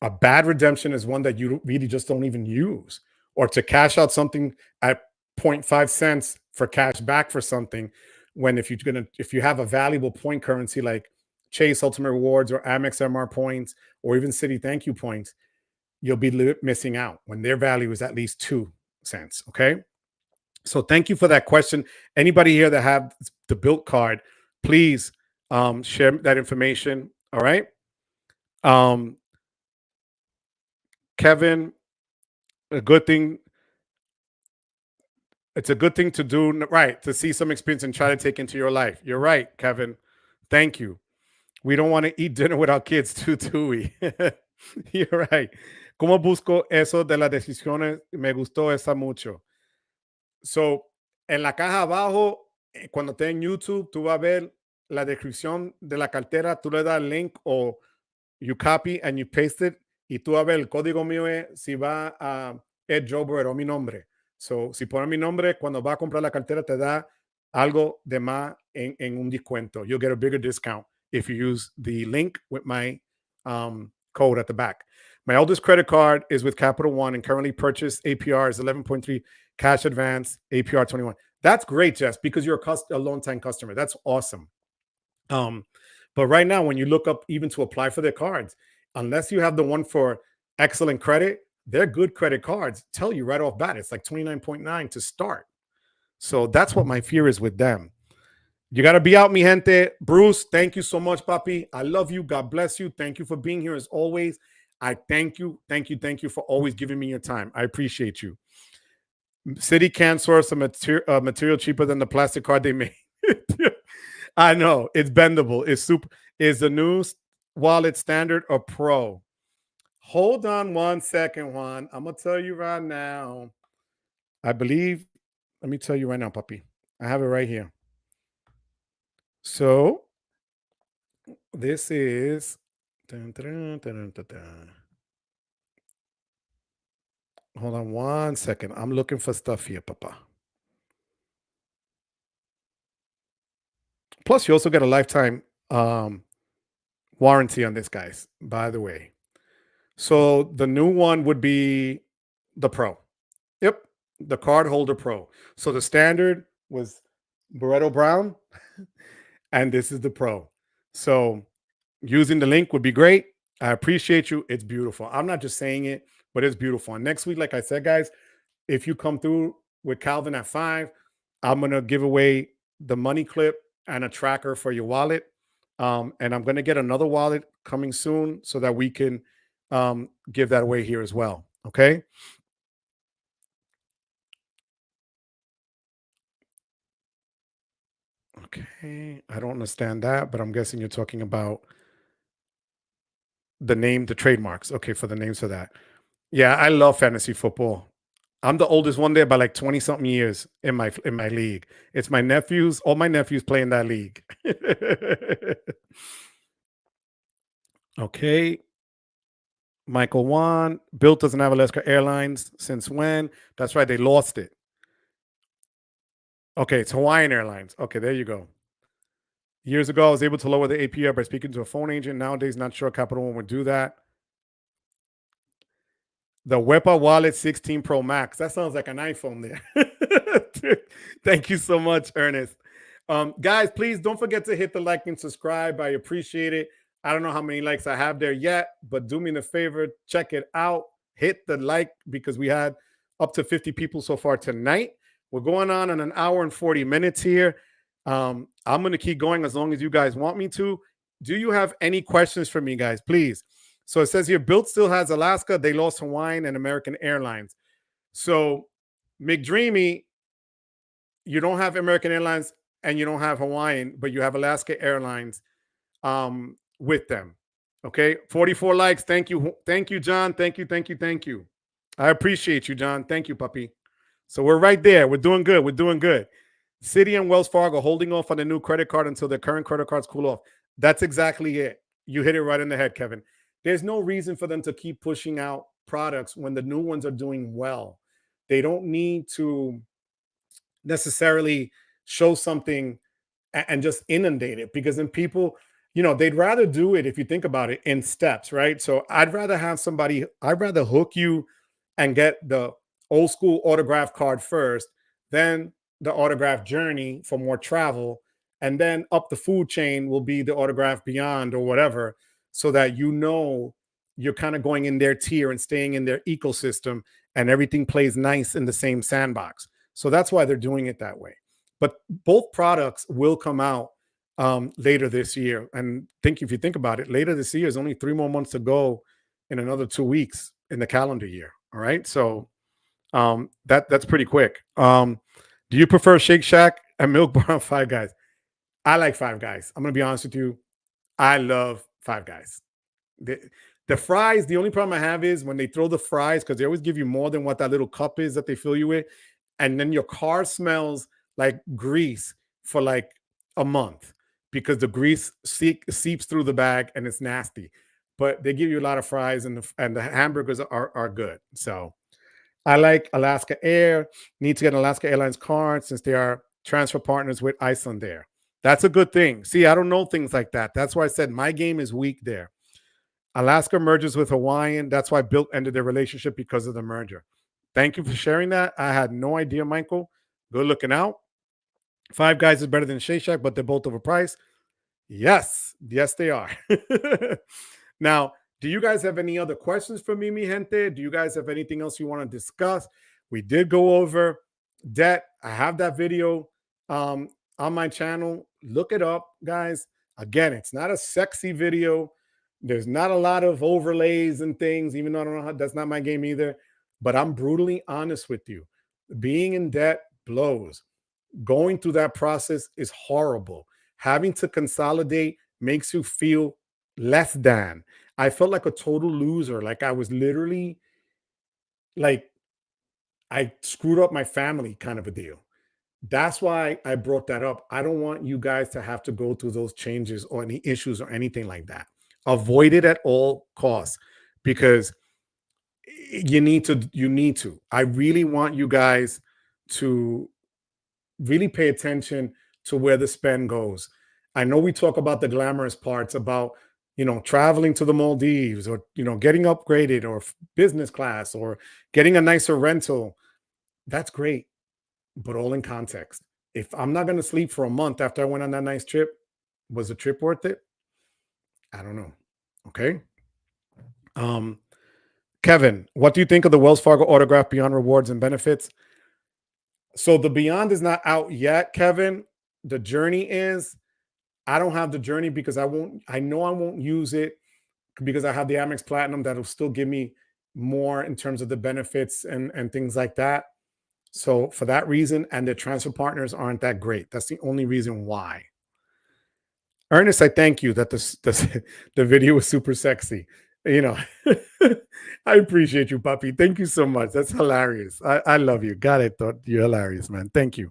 a bad redemption is one that you really just don't even use. Or to cash out something at 0.5 cents for cash back for something, when if you have a valuable point currency like Chase Ultimate Rewards or Amex MR points or even Citi Thank You points, you'll be missing out when their value is at least 2 cents. Okay. So thank you for that question. Anybody here that have the Built card, please share that information. All right. Kevin, a good thing. It's a good thing to do, right? To see some experience and try to take into your life. You're right, Kevin. Thank you. We don't want to eat dinner with our kids too, do we? You're right. ¿Cómo busco eso de las decisiones? Me gustó esa mucho. So, en la caja abajo, cuando esté en YouTube, tú vas a ver la descripción de la cartera. Tú le das el link o you copy and you paste it. Y tú vas a ver el código mío es si va a Ed Jober o mi nombre. So, si pones mi nombre, cuando va a comprar la cartera, te da algo de más en un descuento. You'll get a bigger discount if you use the link with my code at the back. My oldest credit card is with Capital One and currently purchased APR is 11.3, cash advance, APR 21. That's great, Jess, because you're a long-time customer. That's awesome. But right now, when you look up even to apply for their cards, unless you have the one for excellent credit, they're good credit cards. Tell you right off bat, it's like 29.9 to start. So that's what my fear is with them. You got to be out, mi gente. Bruce, thank you so much, papi. I love you. God bless you. Thank you for being here as always. I thank you for always giving me your time. I appreciate you. City can't source a material cheaper than the plastic card they made. I know. It's bendable. It's super. Is the new wallet standard or pro? Hold on 1 second, Juan. I'm going to tell you right now. I believe, let me tell you right now, puppy. I have it right here. So this is. Hold on 1 second. I'm looking for stuff here, papa. Plus, you also get a lifetime warranty on this, guys, by the way. So the new one would be the Pro. Yep, the card holder Pro. So the standard was Barretto Brown, and this is the Pro. So using the link would be great. I appreciate you. It's beautiful. I'm not just saying it, but it's beautiful. And next week, like I said, guys, if you come through with Calvin at 5, I'm going to give away the money clip and a tracker for your wallet. And I'm going to get another wallet coming soon so that we can give that away here as well. Okay. Okay. I don't understand that, but I'm guessing you're talking about the name, the trademarks. Okay. For the names for that. Yeah. I love fantasy football. I'm the oldest one there by like 20 something years in my league. It's my nephews. All my nephews play in that league. Okay. Michael Wan, Bill doesn't have Alaska Airlines since when? That's right. They lost it. Okay. It's Hawaiian Airlines. Okay. There you go. Years ago, I was able to lower the APR by speaking to a phone agent. Nowadays, not sure Capital One would do that. The Wepa Wallet 16 Pro Max. That sounds like an iPhone there. Thank you so much, Ernest. Guys, please don't forget to hit the like and subscribe. I appreciate it. I don't know how many likes I have there yet, but do me the favor, check it out. Hit the like because we had up to 50 people so far tonight. We're going on in an hour and 40 minutes here. I'm going to keep going as long as you guys want me to. Do you have any questions for me, guys? Please. So it says here, Built still has Alaska. They lost Hawaiian and American Airlines. So McDreamy, you don't have American Airlines and you don't have Hawaiian, but you have Alaska Airlines with them. Okay. 44 likes. Thank you. Thank you, John. Thank you. Thank you. Thank you. I appreciate you, John. Thank you, puppy. So we're right there. We're doing good. We're doing good. Citi and Wells Fargo holding off on the new credit card until their current credit cards cool off. That's exactly it. You hit it right in the head, Kevin. There's no reason for them to keep pushing out products when the new ones are doing well. They don't need to necessarily show something and just inundate it, because then people, they'd rather do it, if you think about it, in steps, right? So I'd rather hook you and get the old school autograph card first, then the autograph journey for more travel, and then up the food chain will be the autograph beyond or whatever, so that you're kind of going in their tier and staying in their ecosystem and everything plays nice in the same sandbox. So that's why they're doing it that way. But both products will come out later this year. And if you think about it, later this year is only 3 more months to go in another 2 weeks in the calendar year. All right. So that's pretty quick. Do you prefer Shake Shack and Milk Bar or Five Guys? I like Five Guys. I'm going to be honest with you. I love Five Guys. The fries, the only problem I have is when they throw the fries, because they always give you more than what that little cup is that they fill you with. And then your car smells like grease for like a month because the grease seeps through the bag and it's nasty. But they give you a lot of fries and the hamburgers are good. So I like Alaska Air. Need to get an Alaska Airlines card since they are transfer partners with Iceland Air. That's a good thing. See, I don't know things like that. That's why I said my game is weak there. Alaska merges with Hawaiian. That's why Built ended their relationship, because of the merger. Thank you for sharing that. I had no idea, Michael. Good looking out. Five Guys is better than Shake Shack, but they're both overpriced. Yes, they are. Now, do you guys have any other questions for me, mi gente? Do you guys have anything else you want to discuss? We did go over debt. I have that video on my channel. Look it up, guys. Again, it's not a sexy video. There's not a lot of overlays and things, even though I don't know how, that's not my game either. But I'm brutally honest with you. Being in debt blows. Going through that process is horrible. Having to consolidate makes you feel less than. I felt like a total loser. Like I was literally like I screwed up my family kind of a deal. That's why I brought that up. I don't want you guys to have to go through those changes or any issues or anything like that. Avoid it at all costs because you need to. I really want you guys to really pay attention to where the spend goes. I know we talk about the glamorous parts about, traveling to the Maldives or, getting upgraded or business class or getting a nicer rental. That's great, but all in context. If I'm not going to sleep for a month after I went on that nice trip, was the trip worth it? I don't know. Okay. Kevin, what do you think of the Wells Fargo autograph Beyond Rewards and Benefits? So the Beyond is not out yet, Kevin. The Journey is. I don't have the Journey because I know I won't use it because I have the Amex Platinum that'll still give me more in terms of the benefits and things like that. So for that reason, and the transfer partners aren't that great. That's the only reason why. Ernest, I thank you that the video was super sexy. I appreciate you, puppy. Thank you so much. That's hilarious. I love you. God, I thought you're hilarious, man. Thank you.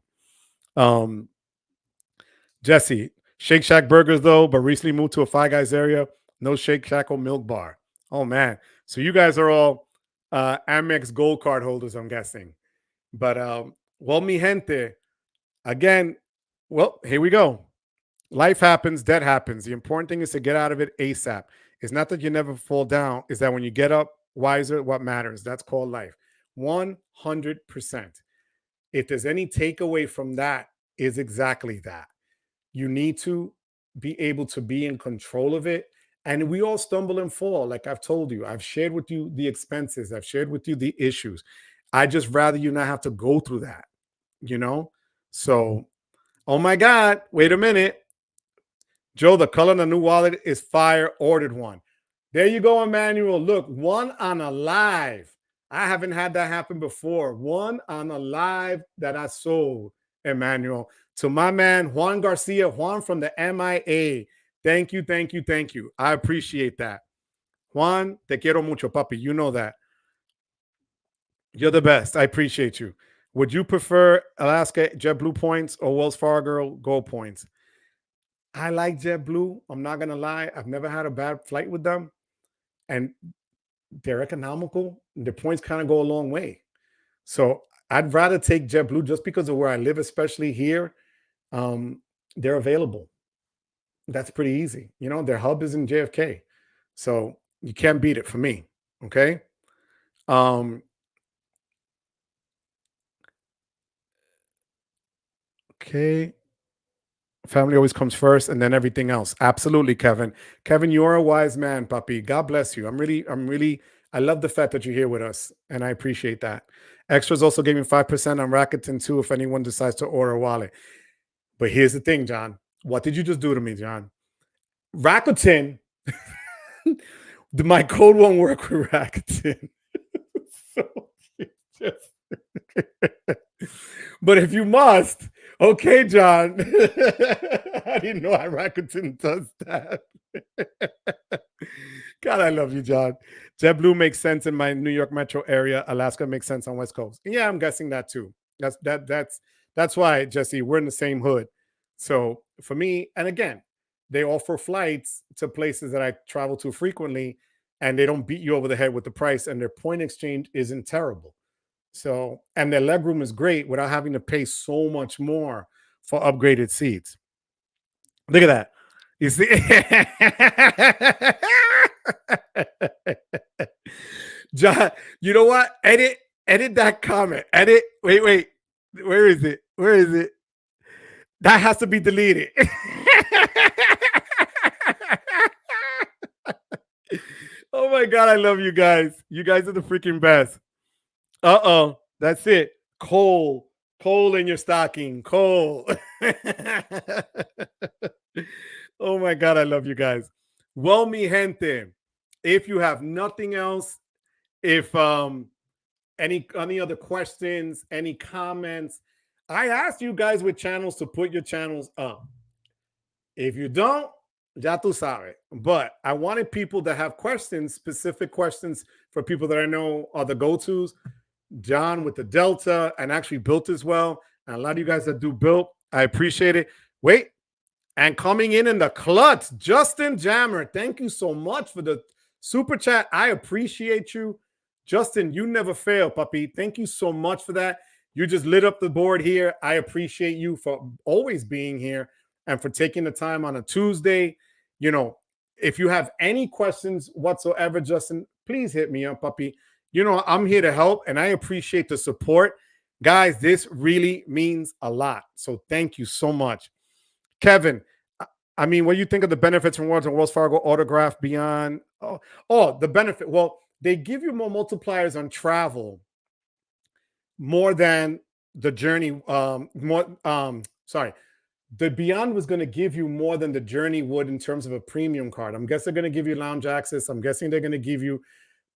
Jesse, Shake Shack burgers though, but recently moved to a Five Guys area. No Shake Shack or Milk Bar. Oh man. So you guys are all Amex Gold Card holders, I'm guessing. But well, mi gente, again, well, here we go. Life happens, debt happens. The important thing is to get out of it ASAP. It's not that you never fall down, it's that when you get up wiser, what matters. That's called life. 100%. If there's any takeaway from that, is exactly that. You need to be able to be in control of it. And we all stumble and fall. Like I've told you, I've shared with you the expenses, I've shared with you the issues. I just rather you not have to go through that, So, oh my God, wait a minute. Joe, the color of the new wallet is fire. Ordered one. There you go, Emmanuel. Look, one on a live. I haven't had that happen before. One on a live that I sold, Emmanuel. To my man, Juan Garcia, Juan from the MIA. Thank you, thank you, thank you. I appreciate that. Juan, te quiero mucho, papi. You know that. You're the best. I appreciate you. Would you prefer Alaska JetBlue points or Wells Fargo Gold points? I like JetBlue. I'm not going to lie. I've never had a bad flight with them. And they're economical. The points kind of go a long way. So I'd rather take JetBlue just because of where I live, especially here. They're available. That's pretty easy. Their hub is in JFK. So you can't beat it for me. Okay. Okay. Family always comes first and then everything else. Absolutely, Kevin. Kevin, you are a wise man, puppy. God bless you. I love the fact that you're here with us and I appreciate that. Extras also gave me 5% on Rakuten too if anyone decides to order a wallet. But here's the thing, John. What did you just do to me, John? Rakuten, my code won't work with Rakuten. So but if you must, okay, John. I didn't know Rakuten does that. God, I love you, John. JetBlue makes sense in my New York metro area. Alaska makes sense on West Coast. Yeah, I'm guessing that too. That's why, Jesse, we're in the same hood. So for me, and again, they offer flights to places that I travel to frequently, and they don't beat you over the head with the price, and their point exchange isn't terrible. So, and their legroom is great without having to pay so much more for upgraded seats. Look at that. You see? John, you know what? Edit that comment. Edit. Wait. Where is it? That has to be deleted. Oh my God, I love you guys. You guys are the freaking best. Uh-oh. That's it. Coal. Coal in your stocking. Coal. Oh my God, I love you guys. Well, mi gente, if you have nothing else, if any other questions, any comments, I asked you guys with channels to put your channels up. If you don't, ya tú sabes. But I wanted people that have questions, specific questions for people that I know are the go-tos. John with the Delta and actually built as well. And a lot of you guys that do built, I appreciate it. Wait, and coming in the clutch, Justin Jammer. Thank you so much for the super chat. I appreciate you. Justin, you never fail, puppy. Thank you so much for that. You just lit up the board here. I appreciate you for always being here and for taking the time on a Tuesday. You know, if you have any questions whatsoever, Justin, please hit me up, puppy. You know, I'm here to help and I appreciate the support. Guys, this really means a lot. So thank you so much. Kevin, I mean, what do you think of the benefits from Wells Fargo autograph beyond? Oh, the benefit. Well, they give you more multipliers on travel more than the journey. The Beyond was going to give you more than the Journey would in terms of a premium card. I'm guessing they're going to give you lounge access. I'm guessing they're going to give you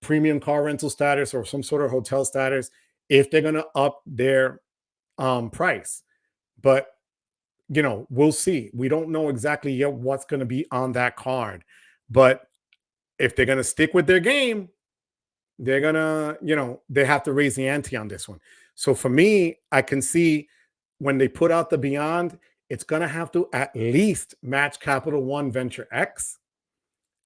premium car rental status or some sort of hotel status if they're going to up their price. But you know, we'll see. We don't know exactly yet what's going to be on that card. But if they're going to stick with their game, they're going to, you know, they have to raise the ante on this one. So for me, I can see when they put out the Beyond, it's going to have to at least match Capital One Venture X.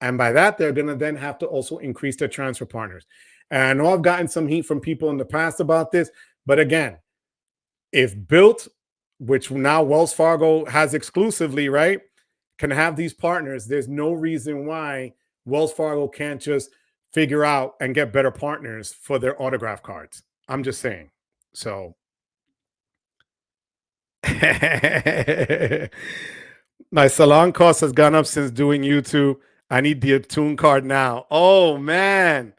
And by that, they're going to then have to also increase their transfer partners. And I know I've gotten some heat from people in the past about this. But again, if Built, which now Wells Fargo has exclusively, right, can have these partners, there's no reason why Wells Fargo can't just figure out and get better partners for their autograph cards. I'm just saying. So my salon cost has gone up since doing YouTube. I need the Attune card now. Oh man.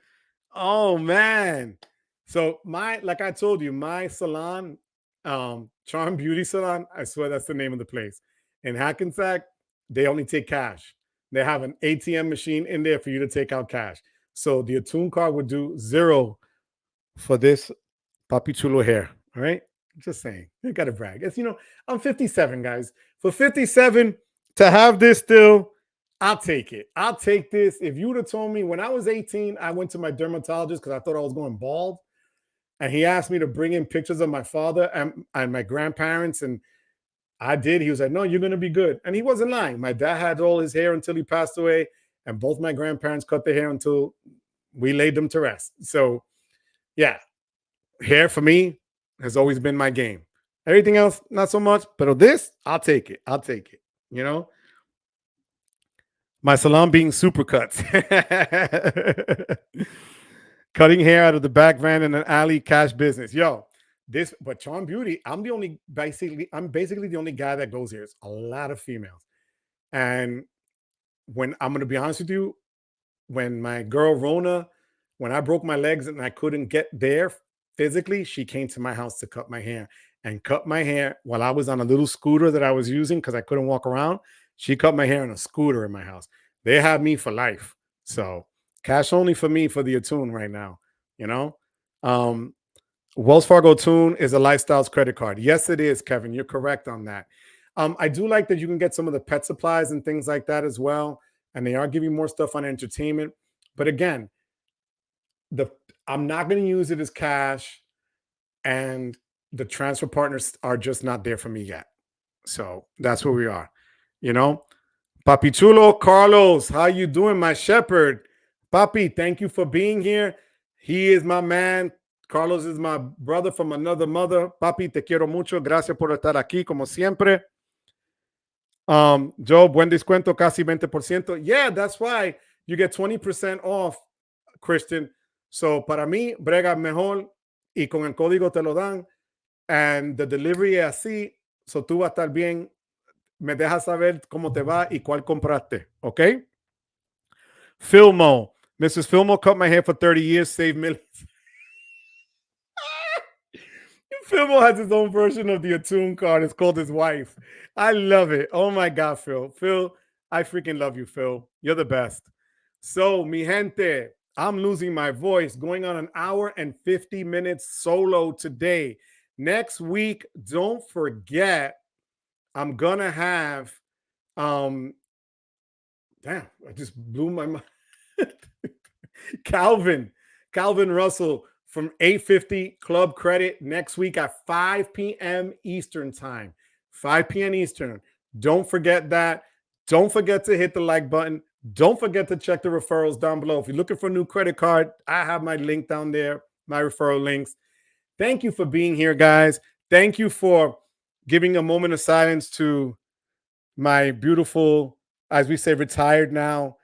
So like I told you, my salon, Charm Beauty Salon, I swear that's the name of the place. In Hackensack, they only take cash. They have an ATM machine in there for you to take out cash. So the Attune card would do $0 for this Papi Chulo hair. All right. Just saying. You got to brag. It's, you know, I'm 57, guys. For 57 to have this still, I'll take it. I'll take this. If you would have told me when I was 18, I went to my dermatologist because I thought I was going bald. And he asked me to bring in pictures of my father and my grandparents. And I did. He was like, no, you're going to be good. And he wasn't lying. My dad had all his hair until he passed away. And both my grandparents cut their hair until we laid them to rest. So, yeah, hair for me has always been my game. Everything else, not so much. But this, I'll take it. I'll take it. You know? My salon being super cuts. Cutting hair out of the back van in an alley, cash business. Yo, but Charm Beauty, I'm basically the only guy that goes here. It's a lot of females. And when I'm going to be honest with you, when my girl Rona, when I broke my legs and I couldn't get there physically, she came to my house to cut my hair while I was on a little scooter that I was using because I couldn't walk around. She cut my hair on a scooter in my house. They have me for life. So cash only for me for the Attune right now, you know? Wells Fargo Attune is a Lifestyles credit card. Yes, it is, Kevin. You're correct on that. I do like that you can get some of the pet supplies and things like that as well. And they are giving more stuff on entertainment. But again, I'm not going to use it as cash. And the transfer partners are just not there for me yet. So that's where we are. You know? Papi Chulo, Carlos, how you doing, my shepherd? Papi, thank you for being here. He is my man. Carlos is my brother from another mother. Papi, te quiero mucho. Gracias por estar aquí, como siempre. Joe, buen descuento, casi 20%. Yeah, that's why you get 20% off, Christian. So, para mí, brega mejor y con el código te lo dan. And the delivery es así. So, tú vas a estar bien. Me dejas saber cómo te va y cuál compraste, ¿ok? Filmo, Mrs. Fillmore cut my hair for 30 years, saved millions. Fillmore has his own version of the Attune card. It's called his wife. I love it. Oh my God, Phil. Phil, I freaking love you, Phil. You're the best. So, mi gente, I'm losing my voice, going on an hour and 50 minutes solo today. Next week, don't forget, I'm gonna have damn, I just blew my mind. Calvin Russell from 850 Club Credit next week at 5 p.m. Eastern time. 5 p.m. Eastern. Don't forget that. Don't forget to hit the like button. Don't forget to check the referrals down below. If you're looking for a new credit card, I have my link down there, my referral links. Thank you for being here, guys. Thank you for giving a moment of silence to my beautiful, as we say, retired now,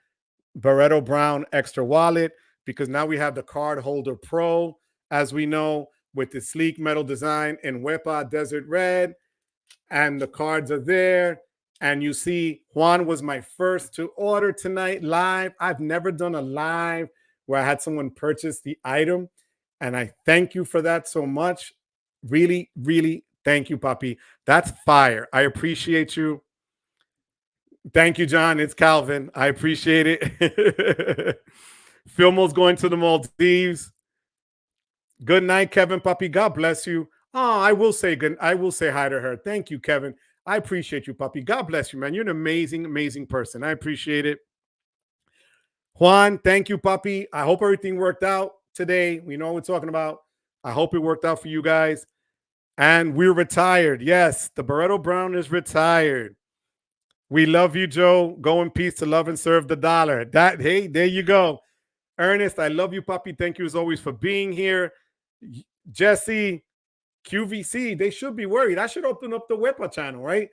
Barretto Brown Ekster wallet, because now we have the Card Holder Pro, as we know, with the sleek metal design in Wepa Desert Red, and the cards are there. And you see, Juan was my first to order tonight live. I've never done a live where I had someone purchase the item, and I thank you for that so much. Really, really thank you, Papi. That's fire. I appreciate you. Thank you, John. It's Calvin. I appreciate it. Filmo's going to the Maldives. Good night, Kevin. Papi, God bless you. Oh, I will say good. I will say hi to her. Thank you, Kevin. I appreciate you, Papi. God bless you, man. You're an amazing, amazing person. I appreciate it. Juan, thank you, Papi. I hope everything worked out today. We know what we're talking about. I hope it worked out for you guys. And we're retired. Yes, the Barretto Brown is retired. We love you, Joe. Go in peace to love and serve the dollar. Hey, there you go. Ernest, I love you, Papi. Thank you as always for being here. Jesse, QVC, they should be worried. I should open up the Wepa channel, right?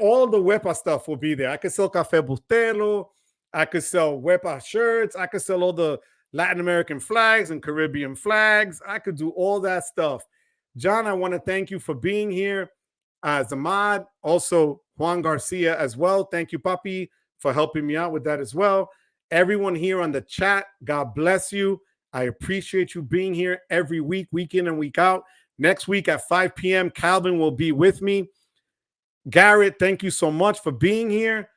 All the Wepa stuff will be there. I could sell Café Bustelo. I could sell Wepa shirts. I could sell all the Latin American flags and Caribbean flags. I could do all that stuff. John, I want to thank you for being here as a mod. Also, Juan Garcia as well. Thank you, Papi, for helping me out with that as well. Everyone here on the chat, God bless you. I appreciate you being here every week, week in and week out. Next week at 5 p.m., Calvin will be with me. Garrett, thank you so much for being here.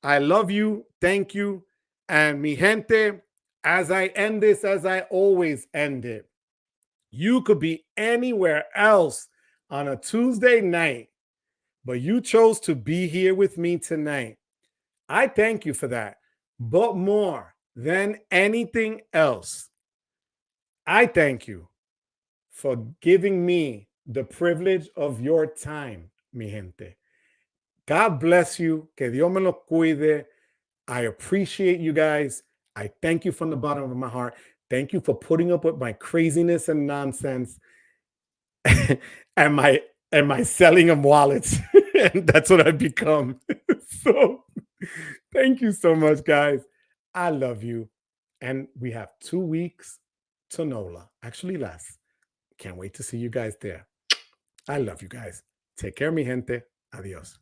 I love you. Thank you. And mi gente, as I end this, as I always end it, you could be anywhere else on a Tuesday night, but you chose to be here with me tonight. I thank you for that. But more than anything else, I thank you for giving me the privilege of your time, mi gente. God bless you. Que Dios me lo cuide. I appreciate you guys. I thank you from the bottom of my heart. Thank you for putting up with my craziness and nonsense and my selling of wallets. And that's what I've become. So thank you so much, guys. I love you. And we have 2 weeks to NOLA. Actually less. Can't wait to see you guys there. I love you guys. Take care, mi gente. Adios.